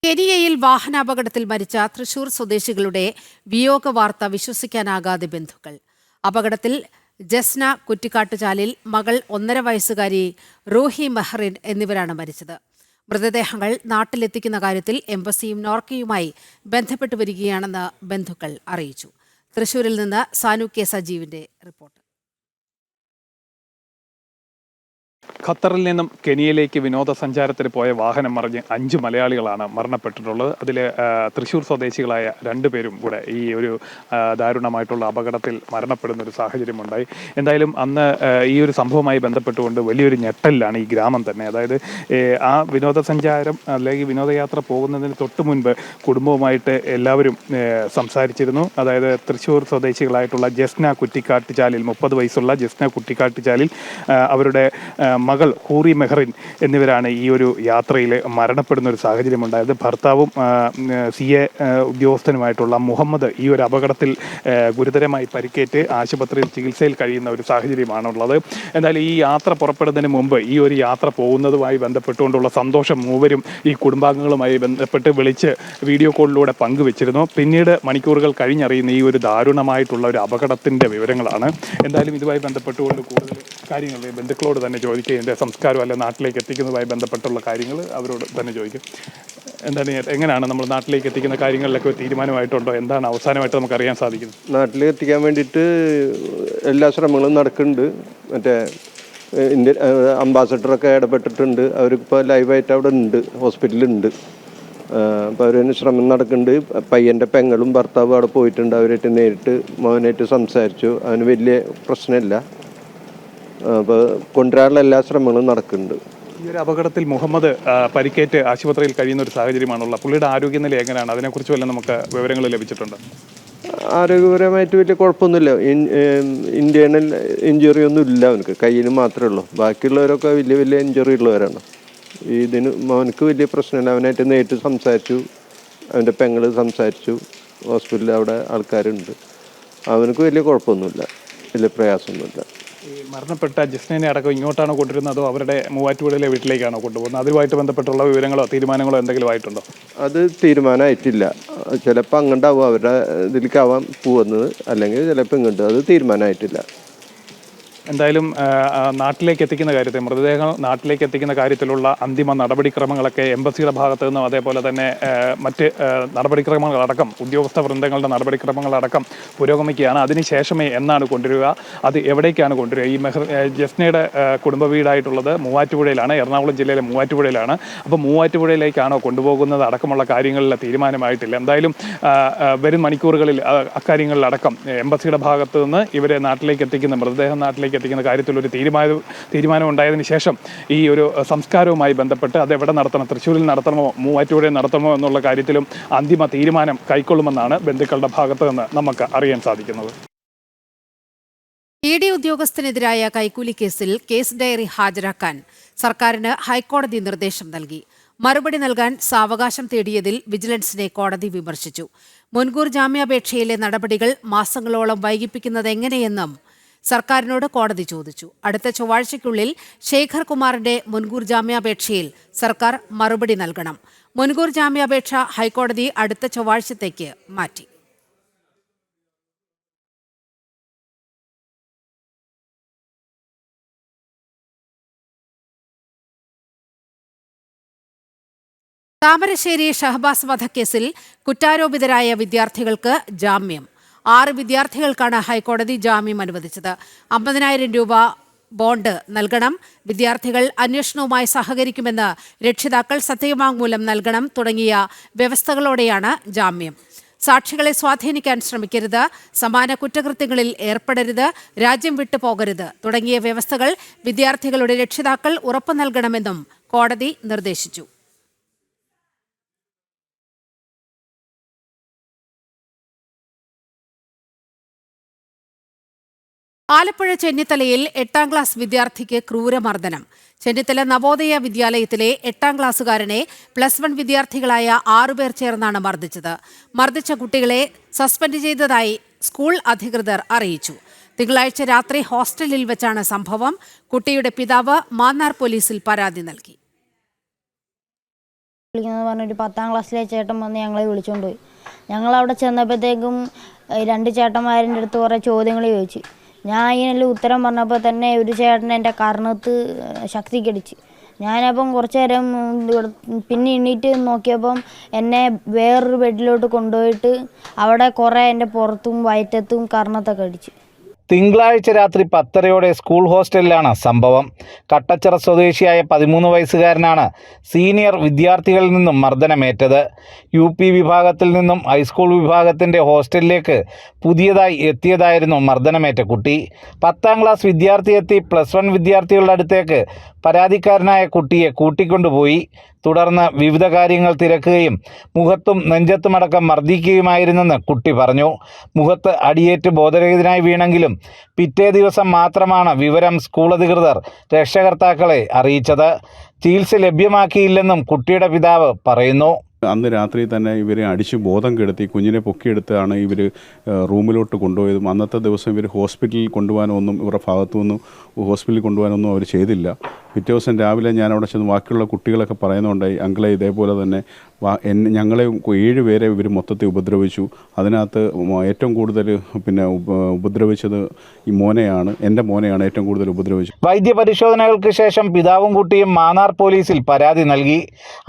A: കെനിയയിൽ വാഹനാപകടത്തിൽ മരിച്ച തൃശൂർ സ്വദേശികളുടെ വിയോഗ വാർത്ത വിശ്വസിക്കാനാകാതെ ബന്ധുക്കൾ. അപകടത്തിൽ ജസ്ന കുറ്റിക്കാട്ടുചാലിൽ, മകൾ 1.5 വയസ്സുകാരി റൂഹി മെഹ്റിൻ എന്നിവരാണ് മരിച്ചത്. മൃതദേഹങ്ങൾ നാട്ടിലെത്തിക്കുന്ന കാര്യത്തിൽ എംബസിയും നോർക്കയുമായി ബന്ധപ്പെട്ടു വരികയാണെന്ന് ബന്ധുക്കൾ അറിയിച്ചു. തൃശൂരിൽ നിന്ന് സാനു കെ സജീവിന്റെ റിപ്പോർട്ട്.
R: ഖത്തറിൽ നിന്നും കെനിയയിലേക്ക് വിനോദസഞ്ചാരത്തിന് പോയ വാഹനം മറിഞ്ഞ് 5 മലയാളികളാണ് മരണപ്പെട്ടിട്ടുള്ളത്. അതിൽ തൃശ്ശൂർ സ്വദേശികളായ 2 പേരും കൂടെ ഈ ഒരു ദാരുണമായിട്ടുള്ള അപകടത്തിൽ മരണപ്പെടുന്ന ഒരു സാഹചര്യമുണ്ടായി. എന്തായാലും അന്ന് ഈ ഒരു സംഭവവുമായി ബന്ധപ്പെട്ടുകൊണ്ട് വലിയൊരു ഞെട്ടലിലാണ് ഈ ഗ്രാമം തന്നെ. അതായത് ആ വിനോദസഞ്ചാരം അല്ലെങ്കിൽ വിനോദയാത്ര പോകുന്നതിന് തൊട്ട് മുൻപ് കുടുംബവുമായിട്ട് എല്ലാവരും സംസാരിച്ചിരുന്നു. അതായത് തൃശ്ശൂർ സ്വദേശികളായിട്ടുള്ള ജസ്ന കുറ്റിക്കാട്ടുചാലിൽ 30 വയസ്സുള്ള ജസ്ന കുറ്റിക്കാട്ടുചാലിൽ അവരുടെ മകൾ ഹൂറി മെഹറിൻ എന്നിവരാണ് ഈ ഒരു യാത്രയിൽ മരണപ്പെടുന്ന ഒരു സാഹചര്യമുണ്ടായത്. ഭർത്താവും CA ഉദ്യോഗസ്ഥനുമായിട്ടുള്ള മുഹമ്മദ് ഈ ഒരു അപകടത്തിൽ ഗുരുതരമായി പരിക്കേറ്റ് ആശുപത്രിയിൽ ചികിത്സയിൽ കഴിയുന്ന ഒരു സാഹചര്യമാണുള്ളത്. എന്തായാലും ഈ യാത്ര പുറപ്പെടുന്നതിന് മുമ്പ് ഈ ഒരു യാത്ര പോകുന്നതുമായി ബന്ധപ്പെട്ടുകൊണ്ടുള്ള സന്തോഷം മൂവരും ഈ കുടുംബാംഗങ്ങളുമായി ബന്ധപ്പെട്ട് വിളിച്ച് വീഡിയോ കോളിലൂടെ പങ്കുവെച്ചിരുന്നു. പിന്നീട് മണിക്കൂറുകൾ കഴിഞ്ഞറിയുന്ന ഈ ഒരു ദാരുണമായിട്ടുള്ള ഒരു അപകടത്തിൻ്റെ വിവരങ്ങളാണ്. എന്തായാലും ഇതുമായി ബന്ധപ്പെട്ടുകൊണ്ട് കൂടുതൽ കാര്യങ്ങൾ ബന്ധുക്കളോട് തന്നെ ചോദിക്കുക. എൻ്റെ സംസ്കാരം അല്ല നാട്ടിലേക്ക് എത്തിക്കുന്നതുമായി ബന്ധപ്പെട്ടുള്ള കാര്യങ്ങൾ അവരോട് തന്നെ ചോദിക്കും. എന്താണ്, എങ്ങനെയാണ് നമ്മൾ നാട്ടിലേക്ക് എത്തിക്കുന്ന കാര്യങ്ങളിലൊക്കെ തീരുമാനമായിട്ടുണ്ടോ? എന്താണ് അവസാനമായിട്ട് നമുക്ക് അറിയാൻ സാധിക്കുന്നത്?
S: നാട്ടിലേക്ക് എത്തിക്കാൻ വേണ്ടിയിട്ട് എല്ലാ ശ്രമങ്ങളും നടക്കുന്നുണ്ട്. മറ്റേ ഇന്ത്യൻ അംബാസഡറൊക്കെ ഇടപെട്ടിട്ടുണ്ട്. അവർക്കിപ്പോൾ ലൈവായിട്ട് അവിടെ ഉണ്ട്, ഹോസ്പിറ്റലുണ്ട്. അപ്പോൾ അവരതിന് ശ്രമം നടക്കുന്നുണ്ട്. പയ്യൻ്റെ പെങ്ങളും ഭർത്താവും അവിടെ പോയിട്ടുണ്ട്. അവരായിട്ട് നേരിട്ട് മോനായിട്ട് സംസാരിച്ചു. അവന് വലിയ പ്രശ്നമില്ല. അപ്പോൾ കൊണ്ടുവരാനുള്ള എല്ലാ ശ്രമങ്ങളും നടക്കുന്നുണ്ട്.
R: ഈ ഒരു അപകടത്തിൽ മുഹമ്മദ് പരിക്കേറ്റ് ആശുപത്രിയിൽ കഴിയുന്ന ഒരു സാഹചര്യമാണുള്ളത്. പുള്ളിയുടെ ആരോഗ്യനില എങ്ങനെയാണ്? അതിനെക്കുറിച്ച് വല്ല നമുക്ക് വിവരങ്ങൾ ലഭിച്ചിട്ടുണ്ട്?
S: ആരോഗ്യപരമായിട്ട് വലിയ കുഴപ്പമൊന്നുമില്ല. ഇന്റേണൽ ഇഞ്ചുറി ഒന്നും ഇല്ല അവനക്ക്, കയ്യിന് മാത്രമേ ഉള്ളൂ. ബാക്കിയുള്ളവരൊക്കെ വലിയ വലിയ ഇഞ്ചുറി ഉള്ളവരാണ്. ഇതിന് മോനക്ക് വലിയ പ്രശ്നമില്ല. അവനായിട്ട് നേരിട്ട് സംസാരിച്ചു. അവൻ്റെ പെങ്ങൾ സംസാരിച്ചു. ഹോസ്പിറ്റലിൽ അവിടെ ആൾക്കാരുണ്ട്. അവനക്ക് വലിയ കുഴപ്പമൊന്നുമില്ല, വലിയ പ്രയാസമൊന്നുമില്ല.
R: ഈ മരണപ്പെട്ട ജസ്നയെ അടക്കം ഇങ്ങോട്ടാണോ കൊണ്ടുവരുന്നത്, അതോ അവരുടെ മൂവാറ്റുപുഴയിലെ വീട്ടിലേക്കാണോ കൊണ്ടുപോകുന്നത്? അതുമായിട്ട് ബന്ധപ്പെട്ടുള്ള വിവരങ്ങളോ തീരുമാനങ്ങളോ എന്തെങ്കിലും ആയിട്ടുണ്ടോ?
S: അത് തീരുമാനമായിട്ടില്ല. ചിലപ്പോൾ അങ്ങോട്ടാവും അവരുടെ ഇതിലേക്കാവാൻ പോകുന്നത്, അല്ലെങ്കിൽ ചിലപ്പോൾ ഇങ്ങോട്ട്. അത് തീരുമാനമായിട്ടില്ല.
R: എന്തായാലും നാട്ടിലേക്ക് എത്തിക്കുന്ന കാര്യത്തിൽ, മൃതദേഹം നാട്ടിലേക്ക് എത്തിക്കുന്ന കാര്യത്തിലുള്ള അന്തിമ നടപടിക്രമങ്ങളൊക്കെ എംബസിയുടെ ഭാഗത്തു നിന്നും അതേപോലെ തന്നെ മറ്റ് നടപടിക്രമങ്ങളടക്കം ഉദ്യോഗസ്ഥ വൃന്ദങ്ങളുടെ നടപടിക്രമങ്ങളടക്കം പുരോഗമിക്കുകയാണ്. അതിനുശേഷമേ എന്നാണ് കൊണ്ടുവരിക, അത് എവിടേക്കാണ് കൊണ്ടുവരിക? ഈ ജസ്നയുടെ കുടുംബ വീടായിട്ടുള്ളത് മൂവാറ്റുപുഴയിലാണ്, എറണാകുളം ജില്ലയിലെ മൂവാറ്റുപുഴയിലാണ്. അപ്പോൾ മൂവാറ്റുപുഴയിലേക്കാണോ കൊണ്ടുപോകുന്നത് അടക്കമുള്ള കാര്യങ്ങളിൽ തീരുമാനമായിട്ടില്ല. എന്തായാലും വരും മണിക്കൂറുകളിൽ അക്കാര്യങ്ങളിലടക്കം എംബസിയുടെ ഭാഗത്തു നിന്ന് ഇവരെ നാട്ടിലേക്ക് എത്തിക്കുന്ന മൃതദേഹം നാട്ടിലേക്ക് എത്തിക്കുന്ന കാര്യത്തിൽ ഒരു തീരുമാനം ഉണ്ടായതിനു ശേഷം ഈ ഒരു സംസ്കാരവുമായി ബന്ധപ്പെട്ട് അത് എവിടെ നടത്തണം, തൃശ്ശൂരിൽ നടത്തണമോ മൂവാറ്റുപുഴയിൽ നടത്തണമോ എന്നുള്ള കാര്യത്തിലും അന്തിമ തീരുമാനം കൈക്കൊള്ളുമെന്നാണ് ബന്ധുക്കളുടെ ഭാഗത്ത് നിന്ന് നമുക്ക് അറിയാൻ സാധിക്കുന്നത്.
A: ED ഉദ്യോഗസ്ഥനെതിരായ കൈക്കൂലി കേസിൽ കേസ് ഡയറി ഹാജരാക്കാൻ സർക്കാരിന് ഹൈക്കോടതി നിർദ്ദേശം നൽകി. മറുപടി നൽകാൻ സാവകാശം തേടിയതിൽ വിജിലൻസിനെ കോടതി വിമർശിച്ചു. മുൻകൂർ ജാമ്യാപേക്ഷയിലെ നടപടികൾ മാസങ്ങളോളം വൈകിപ്പിക്കുന്നത് എങ്ങനെയെന്നും സർക്കാരിനോട് കോടതി ചോദിച്ചു. അടുത്ത ചൊവ്വാഴ്ചയ്ക്കുള്ളിൽ ശേഖർ കുമാറിന്റെ മുൻകൂർ ജാമ്യാപേക്ഷയിൽ സർക്കാർ മറുപടി നൽകണം. മുൻകൂർ ജാമ്യാപേക്ഷ ഹൈക്കോടതി അടുത്ത ചൊവ്വാഴ്ചത്തേക്ക് മാറ്റി. താമരശ്ശേരി ഷഹബാസ് വധക്കേസിൽ കുറ്റാരോപിതരായ വിദ്യാർത്ഥികൾക്ക് ജാമ്യം. 6 വിദ്യാർത്ഥികൾക്കാണ് ഹൈക്കോടതി ജാമ്യം അനുവദിച്ചത്. 50,000 രൂപ ബോണ്ട് നൽകണം, വിദ്യാർത്ഥികൾ അന്വേഷണവുമായി സഹകരിക്കുമെന്ന് രക്ഷിതാക്കൾ സത്യവാങ്മൂലം നൽകണം തുടങ്ങിയ വ്യവസ്ഥകളോടെയാണ് ജാമ്യം. സാക്ഷികളെ സ്വാധീനിക്കാൻ ശ്രമിക്കരുത്, സമാന കുറ്റകൃത്യങ്ങളിൽ ഏർപ്പെടരുത്, രാജ്യം വിട്ടുപോകരുത് തുടങ്ങിയ വ്യവസ്ഥകൾ വിദ്യാർത്ഥികളുടെ രക്ഷിതാക്കൾ ഉറപ്പു നൽകണമെന്നും കോടതി നിർദ്ദേശിച്ചു. ആലപ്പുഴ ചെന്നിത്തലയിൽ 8ാം ക്ലാസ് വിദ്യാർത്ഥിക്ക് ക്രൂരമർദ്ദനം. ചെന്നിത്തല നവോദയ വിദ്യാലയത്തിലെ 8ാം ക്ലാസ്സുകാരനെ +1 വിദ്യാർത്ഥികളായ 6 പേർ ചേർന്നാണ് മർദ്ദിച്ചത്. മർദ്ദിച്ച കുട്ടികളെ സസ്പെൻഡ് ചെയ്തതായി സ്കൂൾ അധികൃതർ അറിയിച്ചു. തിങ്കളാഴ്ച രാത്രി ഹോസ്റ്റലിൽ വെച്ചാണ് സംഭവം. കുട്ടിയുടെ പിതാവ് മാന്നാർ പോലീസിൽ പരാതി നൽകി.
T: പറഞ്ഞൊരു 10ാം ക്ലാസ്സിലെ ചേട്ടൻ വന്ന് ഞങ്ങളെ വിളിച്ചുകൊണ്ട് പോയി. ഞങ്ങളവിടെ ചെന്നപ്പോഴത്തേക്കും 2 ചേട്ടന്മാരുടെ അടുത്ത് കുറേ ചോദ്യങ്ങൾ ചോദിച്ചു. ഞാൻ ഇതിനെല്ലാം ഉത്തരം പറഞ്ഞപ്പോൾ തന്നെ ഒരു ചേട്ടൻ എൻ്റെ കർണത്ത് ശക്തിക്കടിച്ച്. ഞാനപ്പം കുറച്ച് നേരം പിന്നെ എണ്ണീറ്റ് നോക്കിയപ്പം എന്നെ വേറൊരു ബെഡിലോട്ട് കൊണ്ടുപോയിട്ട് അവിടെ കുറേ എൻ്റെ പുറത്തും വയറ്റത്തും കർണത്തൊക്കെ അടിച്ച്.
U: തിങ്കളാഴ്ച രാത്രി 10:30 സ്കൂൾ ഹോസ്റ്റലിലാണ് സംഭവം. കട്ടച്ചിറ സ്വദേശിയായ 13 വയസ്സുകാരനാണ് സീനിയർ വിദ്യാർത്ഥികളിൽ നിന്നും മർദ്ദനമേറ്റത്. UP വിഭാഗത്തിൽ നിന്നും ഹൈസ്കൂൾ വിഭാഗത്തിൻ്റെ ഹോസ്റ്റലിലേക്ക് പുതിയതായി എത്തിയതായിരുന്നു മർദ്ദനമേറ്റ കുട്ടി. 10ാം ക്ലാസ് വിദ്യാർത്ഥിയെത്തി +1 വിദ്യാർത്ഥികളുടെ അടുത്തേക്ക് പരാതിക്കാരനായ കുട്ടിയെ കൂട്ടിക്കൊണ്ടുപോയി. തുടർന്ന് വിവിധ കാര്യങ്ങൾ തിരക്കുകയും മുഖത്തും നെഞ്ചത്തുമടക്കം മർദ്ദിക്കുകയുമായിരുന്നെന്ന് കുട്ടി പറഞ്ഞു. മുഖത്ത് അടിയേറ്റ് ബോധരഹിതനായി വീണെങ്കിലും പിറ്റേ ദിവസം മാത്രമാണ് വിവരം സ്കൂൾ അധികൃതർ രക്ഷകർത്താക്കളെ അറിയിച്ചത്. ചികിത്സ ലഭ്യമാക്കിയില്ലെന്നും കുട്ടിയുടെ പിതാവ് പറയുന്നു.
V: അന്ന് രാത്രി തന്നെ ഇവരെ അടിച്ച് ബോധം കെടുത്തി കുഞ്ഞിനെ പൊക്കിയെടുത്താണ് ഇവർ റൂമിലോട്ട് കൊണ്ടുപോയതും. അന്നത്തെ ദിവസം ഇവർ ഹോസ്പിറ്റലിൽ കൊണ്ടുപോകാനൊന്നും ഇവരുടെ ഭാഗത്തുനിന്നും ഹോസ്പിറ്റലിൽ കൊണ്ടുപോകാനൊന്നും അവർ ചെയ്തില്ല. പിറ്റേ ദിവസം രാവിലെ ഞാൻ അവിടെ ചെന്ന് ബാക്കിയുള്ള കുട്ടികളൊക്കെ പറയുന്നുണ്ടായി, അങ്കിളെ ഇതേപോലെ തന്നെ ഞങ്ങളെ 7 പേരെ ഇവർ മൊത്തത്തിൽ ഉപദ്രവിച്ചു. അതിനകത്ത് ഏറ്റവും കൂടുതൽ ഉപദ്രവിച്ചത് ഈ മോനെയാണ്, എൻ്റെ മോനെയാണ് ഏറ്റവും കൂടുതൽ ഉപദ്രവിച്ചത്.
U: വൈദ്യപരിശോധനകൾക്ക് ശേഷം പിതാവും കുട്ടിയും മാന്നാർ പോലീസിൽ പരാതി നൽകി.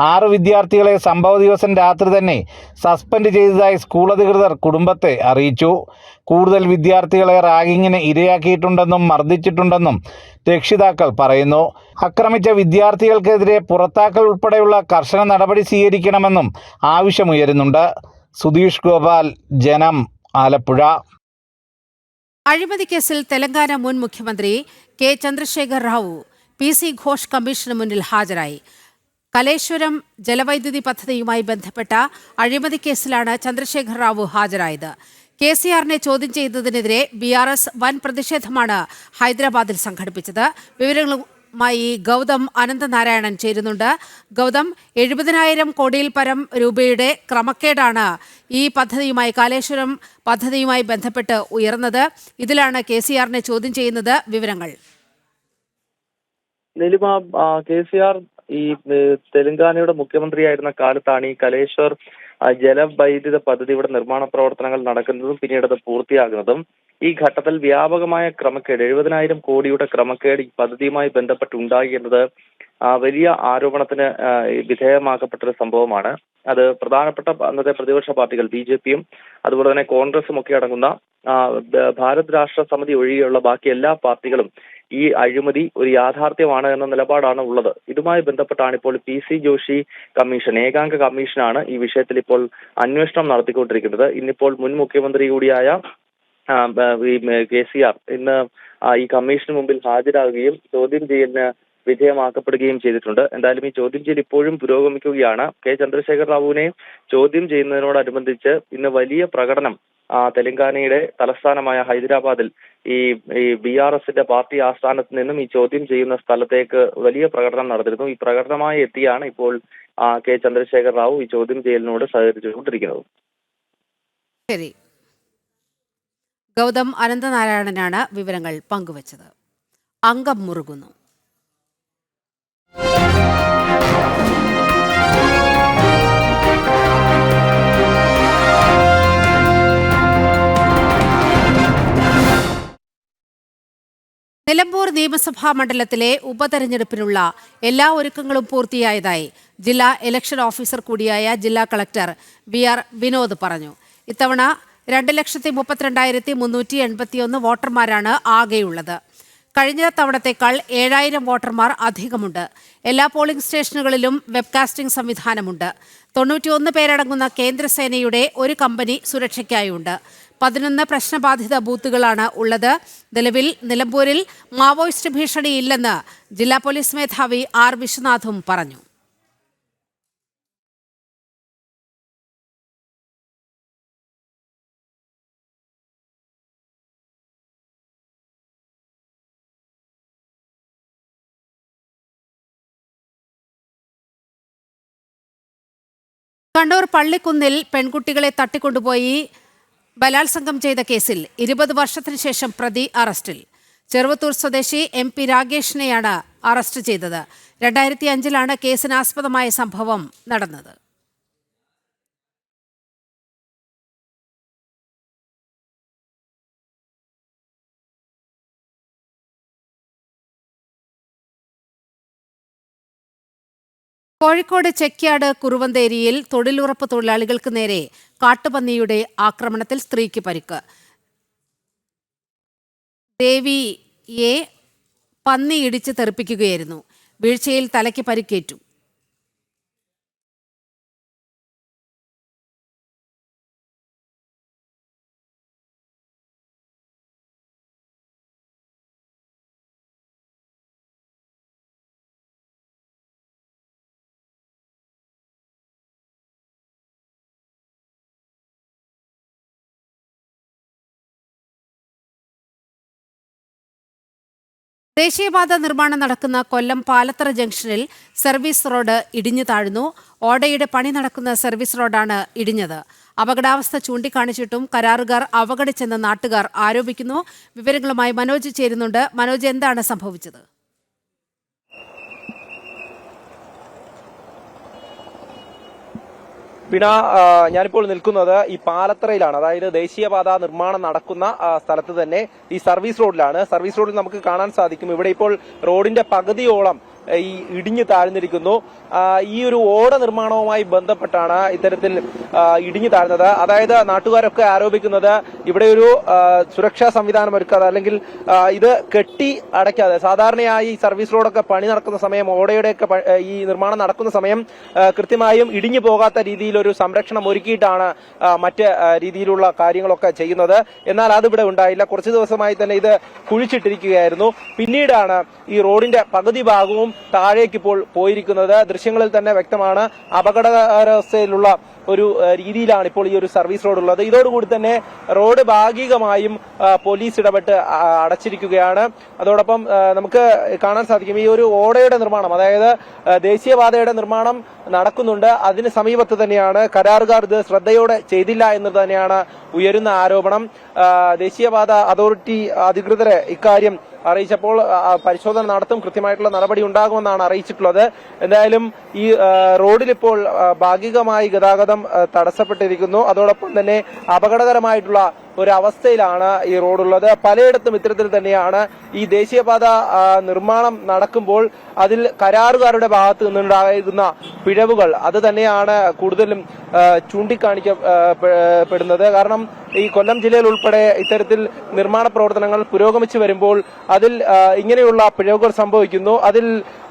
U: 6 വിദ്യാർത്ഥികളെ സംഭവ ദിവസം രാത്രി തന്നെ സസ്പെൻഡ് ചെയ്തതായി സ്കൂൾ അധികൃതർ കുടുംബത്തെ അറിയിച്ചു. കൂടുതൽ വിദ്യാർത്ഥികളെ റാഗിങ്ങിന് ഇരയാക്കിയിട്ടുണ്ടെന്നും മർദ്ദിച്ചിട്ടുണ്ടെന്നും രക്ഷിതാക്കൾ പറയുന്നു. ആക്രമിച്ച വിദ്യാർത്ഥികൾക്കെതിരെ പുറത്താക്കൽ ഉൾപ്പെടെയുള്ള കർശന നടപടി സ്വീകരിക്കണമെന്നും ആവശ്യമുയരുന്നുണ്ട്. സുധീഷ് ഗോപാൽ, ജനം, ആലപ്പുഴ.
A: അഴിമതി കേസിൽ തെലങ്കാന മുൻ മുഖ്യമന്ത്രി കെ ചന്ദ്രശേഖർ റാവു PC ഘോഷ് കമ്മീഷന് മുന്നിൽ ഹാജരായി. കലേശ്വരം ജലവൈദ്യുതി പദ്ധതിയുമായി ബന്ധപ്പെട്ട അഴിമതി കേസിലാണ് ചന്ദ്രശേഖർ റാവു ഹാജരായത്. KCRനെ ചോദ്യം ചെയ്തതിനെതിരെ BRS വൻ പ്രതിഷേധമാണ് ഹൈദരാബാദിൽ സംഘടിപ്പിച്ചത്. വിവരങ്ങളുമായി ഗൗതം അനന്തനാരായണൻ ചേരുന്നുണ്ട്. ഗൗതം, 70,000 കോടിയിൽ പരം രൂപയുടെ ക്രമക്കേടാണ് ഈ പദ്ധതിയുമായി കാലേശ്വരം പദ്ധതിയുമായി ബന്ധപ്പെട്ട് ഉയർന്നത്. ഇതിലാണ് KCRനെ ചോദ്യം ചെയ്യുന്നത്. വിവരങ്ങൾ.
W: നിലിമ, KCR ഈ തെലങ്കാനയുടെ മുഖ്യമന്ത്രിയായിരുന്ന കാലത്താണ് ഈ കലേശ്വർ ജലവൈദ്യുത പദ്ധതിയുടെ നിർമ്മാണ പ്രവർത്തനങ്ങൾ നടക്കുന്നതും പിന്നീട് അത് പൂർത്തിയാകുന്നതും. ഈ ഘട്ടത്തിൽ വ്യാപകമായ ക്രമക്കേട്, 70,000 കോടിയുടെ ക്രമക്കേട് ഈ പദ്ധതിയുമായി ബന്ധപ്പെട്ടുണ്ടായി എന്നത് വലിയ ആരോപണത്തിന് വിധേയമാക്കപ്പെട്ടൊരു സംഭവമാണ്. അത് പ്രധാനപ്പെട്ട അന്നത്തെ പ്രതിപക്ഷ പാർട്ടികൾ BJPയും അതുപോലെ തന്നെ കോൺഗ്രസും ഒക്കെ അടങ്ങുന്ന ഭാരത് രാഷ്ട്ര സമിതി ഒഴികെയുള്ള ബാക്കി എല്ലാ പാർട്ടികളും ഈ അഴിമതി ഒരു യാഥാർത്ഥ്യമാണ് എന്ന നിലപാടാണ് ഉള്ളത്. ഇതുമായി ബന്ധപ്പെട്ടാണ് ഇപ്പോൾ PC ജോഷി കമ്മീഷൻ, ഏകാംഗ കമ്മീഷനാണ് ഈ വിഷയത്തിൽ ഇപ്പോൾ അന്വേഷണം നടത്തിക്കൊണ്ടിരിക്കുന്നത്. ഇന്നിപ്പോൾ മുൻ മുഖ്യമന്ത്രി കൂടിയായ KCR ഇന്ന് ഈ കമ്മീഷന് മുമ്പിൽ ഹാജരാകുകയും ചോദ്യം ചെയ്യലിന് വിധേയമാക്കപ്പെടുകയും ചെയ്തിട്ടുണ്ട്. എന്തായാലും ഈ ചോദ്യം ചെയ്യൽ ഇപ്പോഴും പുരോഗമിക്കുകയാണ്. K ചന്ദ്രശേഖർ റാവുവിനെ ചോദ്യം ചെയ്യുന്നതിനോടനുബന്ധിച്ച് ഇന്ന് വലിയ പ്രകടനം തെലങ്കാനയുടെ തലസ്ഥാനമായ ഹൈദരാബാദിൽ ഈ BRSന്റെ പാർട്ടി ആസ്ഥാനത്ത് നിന്നും ഈ ചോദ്യം ചെയ്യുന്ന സ്ഥലത്തേക്ക് വലിയ പ്രകടനം നടന്നിരുന്നു. ഈ പ്രകടനമായി എത്തിയാണ് ഇപ്പോൾ K ചന്ദ്രശേഖർ റാവു ഈ ചോദ്യം ചെയ്യലിനോട് സഹകരിച്ചുകൊണ്ടിരിക്കുന്നത്.
A: ശരി, ഗൗതം അനന്തനാരായണനാണ് വിവരങ്ങൾ പങ്കുവച്ചത്. അംഗം മുറുകുന്നു. നിലമ്പൂർ നിയമസഭാ മണ്ഡലത്തിലെ ഉപതെരഞ്ഞെടുപ്പിനുള്ള എല്ലാ ഒരുക്കങ്ങളും പൂർത്തിയായതായി ജില്ലാ ഇലക്ഷൻ ഓഫീസർ കൂടിയായ ജില്ലാ കളക്ടർ VR വിനോദ് പറഞ്ഞു. ഇത്തവണ 2,32,381 വോട്ടർമാരാണ് ആകെയുള്ളത്. കഴിഞ്ഞ തവണത്തേക്കാൾ 7,000 വോട്ടർമാർ അധികമുണ്ട്. എല്ലാ പോളിംഗ് സ്റ്റേഷനുകളിലും വെബ്കാസ്റ്റിംഗ് സംവിധാനമുണ്ട്. 91 പേരടങ്ങുന്ന കേന്ദ്രസേനയുടെ ഒരു കമ്പനി സുരക്ഷയ്ക്കായുണ്ട്. 11 പ്രശ്നബാധിത ബൂത്തുകളാണ് ഉള്ളത്. നിലവിൽ നിലമ്പൂരിൽ മാവോയിസ്റ്റ് ഭീഷണിയില്ലെന്ന് ജില്ലാ പോലീസ് മേധാവി R വിശ്വനാഥും പറഞ്ഞു. കണ്ണൂർ പള്ളിക്കുന്നിൽ പെൺകുട്ടികളെ തട്ടിക്കൊണ്ടുപോയി ബലാത്സംഗം ചെയ്ത കേസിൽ 20 വർഷത്തിനു ശേഷം പ്രതി അറസ്റ്റിൽ. ചെറുവത്തൂർ സ്വദേശി MP രാഗേഷിനെയാണ് അറസ്റ്റ് ചെയ്തത്. 2005 കേസിനാസ്പദമായ സംഭവം നടന്നത്. കോഴിക്കോട് ചെക്യാട് കുറുവന്തേരിയിൽ തൊഴിലുറപ്പ് തൊഴിലാളികൾക്ക് നേരെ കാട്ടുപന്നിയുടെ ആക്രമണത്തിൽ സ്ത്രീക്ക് പരിക്ക്. ദേവിയെ പന്നി ഇടിച്ച് തെറിപ്പിക്കുകയായിരുന്നു. വീഴ്ചയിൽ തലയ്ക്ക് പരിക്കേറ്റു. ദേശീയപാത നിർമ്മാണം നടക്കുന്ന കൊല്ലം പാലത്തറ ജംഗ്ഷനിൽ സർവീസ് റോഡ് ഇടിഞ്ഞു താഴ്ന്നു. ഓടയുടെ പണി നടക്കുന്ന സർവീസ് റോഡാണ് ഇടിഞ്ഞത്. അപകടാവസ്ഥ ചൂണ്ടിക്കാണിച്ചിട്ടും കരാറുകാർ അവഗണിച്ചെന്ന് നാട്ടുകാർ ആരോപിക്കുന്നു. വിവരങ്ങളുമായി മനോജ് ചേരുന്നുണ്ട്. മനോജ്, എന്താണ് സംഭവിച്ചത്?
D: പിണ, ഞാനിപ്പോൾ നിൽക്കുന്നത് ഈ പാലത്തറയിലാണ്. അതായത് ദേശീയപാത നിർമ്മാണം നടക്കുന്ന സ്ഥലത്ത് തന്നെ ഈ സർവീസ് റോഡിലാണ്. സർവീസ് റോഡിൽ നമുക്ക് കാണാൻ സാധിക്കും ഇവിടെ ഇപ്പോൾ റോഡിന്റെ പകുതിയോളം ഈ ഇടിഞ്ഞു താഴ്ന്നിരിക്കുന്നു. ഈ ഒരു ഓട നിർമ്മാണവുമായി ബന്ധപ്പെട്ടാണ് ഇത്തരത്തിൽ ഇടിഞ്ഞു താഴ്ന്നത്. അതായത് നാട്ടുകാരൊക്കെ ആരോപിക്കുന്നത് ഇവിടെ ഒരു സുരക്ഷാ സംവിധാനം ഒരുക്കാതെ അല്ലെങ്കിൽ ഇത് കെട്ടി അടയ്ക്കാതെ, സാധാരണയായി സർവീസ് റോഡൊക്കെ പണി നടക്കുന്ന സമയം, ഓടയുടെയൊക്കെ ഈ നിർമ്മാണം നടക്കുന്ന സമയം കൃത്യമായും ഇടിഞ്ഞു പോകാത്ത രീതിയിൽ ഒരു സംരക്ഷണം ഒരുക്കിയിട്ടാണ് മറ്റ് രീതിയിലുള്ള കാര്യങ്ങളൊക്കെ ചെയ്യുന്നത്. എന്നാൽ അതിവിടെ ഉണ്ടായില്ല. കുറച്ചു ദിവസമായി തന്നെ ഇത് കുഴിച്ചിട്ടിരിക്കുകയായിരുന്നു. പിന്നീടാണ് ഈ റോഡിന്റെ പകുതി ഭാഗവും താഴേക്ക് ഇപ്പോൾ പോയിരിക്കുന്നത്. ദൃശ്യങ്ങളിൽ തന്നെ വ്യക്തമാണ്. അപകടാവസ്ഥയിലുള്ള ഒരു രീതിയിലാണ് ഇപ്പോൾ ഈ ഒരു സർവീസ് റോഡ് ഉള്ളത്. ഇതോടുകൂടി തന്നെ റോഡ് ഭാഗികമായും പോലീസ് ഇടപെട്ട് അടച്ചിരിക്കുകയാണ്. അതോടൊപ്പം നമുക്ക് കാണാൻ സാധിക്കും ഈ ഒരു ഓടയുടെ നിർമ്മാണം, അതായത് ദേശീയപാതയുടെ നിർമ്മാണം നടക്കുന്നുണ്ട്. അതിന് സമീപത്ത് തന്നെയാണ് കരാറുകാർ ഇത് ശ്രദ്ധയോടെ ചെയ്തില്ല എന്ന് തന്നെയാണ് ഉയരുന്ന ആരോപണം. ദേശീയപാത അതോറിറ്റി അധികൃതരെ ഇക്കാര്യം അറിയിച്ചപ്പോൾ പരിശോധന നടത്തും, കൃത്യമായിട്ടുള്ള നടപടി ഉണ്ടാകുമെന്നാണ് അറിയിച്ചിട്ടുള്ളത്. എന്തായാലും ഈ റോഡിൽ ഇപ്പോൾ ഭാഗികമായി ഗതാഗതം തടസ്സപ്പെട്ടിരിക്കുന്നു. അതോടൊപ്പം തന്നെ അപകടകരമായിട്ടുള്ള ഒരവസ്ഥയിലാണ് ഈ റോഡുള്ളത്. പലയിടത്തും ഇത്തരത്തിൽ തന്നെയാണ്. ഈ ദേശീയപാത നിർമ്മാണം നടക്കുമ്പോൾ അതിൽ കരാറുകാരുടെ ഭാഗത്ത് നിന്നുണ്ടായിരുന്ന പിഴവുകൾ അത് തന്നെയാണ് കൂടുതലും ചൂണ്ടിക്കാണിക്കപ്പെടുന്നത്. കാരണം ഈ കൊല്ലം ജില്ലയിൽ ഉൾപ്പെടെ ഇത്തരത്തിൽ നിർമ്മാണ പ്രവർത്തനങ്ങൾ പുരോഗമിച്ചു വരുമ്പോൾ അതിൽ ഇങ്ങനെയുള്ള പിഴവുകൾ സംഭവിക്കുന്നു. അതിൽ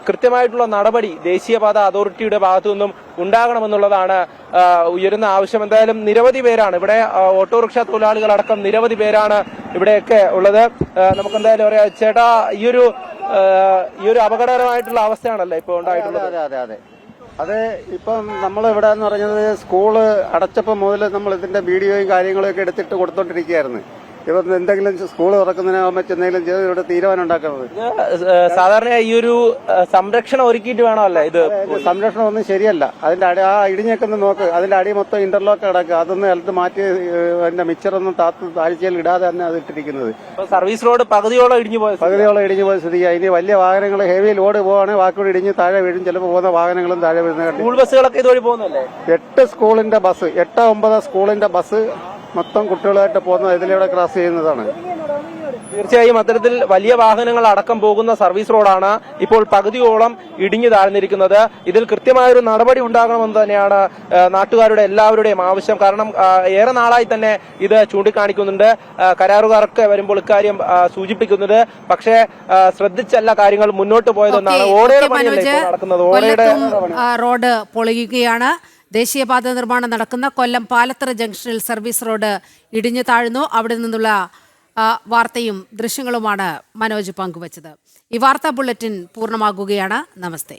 D: കൃത്യമായിട്ടുള്ള നടപടി ദേശീയപാത അതോറിറ്റിയുടെ ഭാഗത്തു നിന്നും ഉണ്ടാകണമെന്നുള്ളതാണ് ഉയരുന്ന ആവശ്യം. എന്തായാലും നിരവധി പേരാണ് ഇവിടെ, ഓട്ടോറിക്ഷ തൊഴിലാളികളടക്കം നിരവധി പേരാണ് ഇവിടെയൊക്കെ ഉള്ളത്. നമുക്ക് എന്തായാലും പറയാം ചേട്ടാ, ഈ ഒരു അപകടകരമായിട്ടുള്ള അവസ്ഥയാണല്ലോ ഇപ്പോൾ ഉണ്ടായിട്ടുള്ളത്.
E: അതെ. അത് ഇപ്പം നമ്മളിവിടെ എന്ന് പറഞ്ഞത് സ്കൂള് അടച്ചപ്പോൾ മുതൽ നമ്മൾ ഇതിന്റെ വീഡിയോയും കാര്യങ്ങളും ഒക്കെ എടുത്തിട്ട് കൊടുത്തോണ്ടിരിക്കുകയായിരുന്നു. ഇപ്പം എന്തെങ്കിലും സ്കൂൾ തുറക്കുന്നതിനാകുമ്പോൾ എന്തെങ്കിലും ചെയ്ത് ഇവിടെ തീരുമാനം ഉണ്ടാക്കുന്നത്.
D: സാധാരണ ഈ ഒരു സംരക്ഷണം ഒരുക്കിയിട്ട് വേണമല്ലേ ഇത്?
E: സംരക്ഷണം ഒന്നും ശരിയല്ല. അതിന്റെ ആ ഇടിഞ്ഞൊക്കെ നോക്ക്, അതിന്റെ അടി മൊത്തം ഇന്റർലോക്ക് കിടക്കുക. അതൊന്നും എടുത്ത് മാറ്റി അതിന്റെ മിക്സറൊന്നും താഴ്ചയിൽ ഇടാതെ തന്നെ അത് ഇട്ടിരിക്കുന്നത്.
D: സർവീസ് റോഡ് പകുതിയോളം ഇടിഞ്ഞു പോയ
E: സ്ഥിതി. ഇനി വലിയ വാഹനങ്ങൾ ഹെവി ലോഡ് പോവാണെങ്കിൽ വാക്കുകൂടി ഇടിഞ്ഞ് താഴെ വീഴും. ചിലപ്പോൾ പോകുന്ന വാഹനങ്ങളും താഴെ വീഴുന്ന.
D: സ്കൂൾ ബസ്സുകളൊക്കെ ഇതുവഴി പോകുന്നല്ലേ?
E: 8 സ്കൂളിന്റെ ബസ്, 8-9 സ്കൂളിന്റെ ബസ് മൊത്തം കുട്ടികളായിട്ട് പോകുന്നത് ഇതിലൂടെ ക്രോസ് ചെയ്യുന്നതാണ്.
D: തീർച്ചയായും അത്തരത്തിൽ വലിയ വാഹനങ്ങൾ അടക്കം പോകുന്ന സർവീസ് റോഡാണ് ഇപ്പോൾ പകുതിയോളം ഇടിഞ്ഞു താഴ്ന്നിരിക്കുന്നത്. ഇതിൽ കൃത്യമായൊരു നടപടി ഉണ്ടാകണമെന്ന് തന്നെയാണ് നാട്ടുകാരുടെ എല്ലാവരുടെയും ആവശ്യം. കാരണം ഏറെ നാളായി തന്നെ ഇത് ചൂണ്ടിക്കാണിക്കുന്നുണ്ട്. കരാറുകാരൊക്കെ വരുമ്പോൾ ഇക്കാര്യം സൂചിപ്പിക്കുന്നത്. പക്ഷേ ശ്രദ്ധിച്ചല്ല കാര്യങ്ങൾ മുന്നോട്ട് പോയതെന്നാണ്. ഓടയുടെ പണിയല്ലേ നടക്കുന്നത്. ഓടയുടെ
A: റോഡ് പൊളിയുകയാണ്. ദേശീയപാത നിർമ്മാണം നടക്കുന്ന കൊല്ലം പാലത്തറ ജംഗ്ഷനിൽ സർവീസ് റോഡ് ഇടിഞ്ഞു താഴ്ന്നു. അവിടെ നിന്നുള്ള വാർത്തയും ദൃശ്യങ്ങളുമാണ് മനോജ് പങ്കുവച്ചത്. ഈ വാർത്താ ബുള്ളറ്റിൻ പൂർണ്ണമാകുകയാണ്. നമസ്തേ.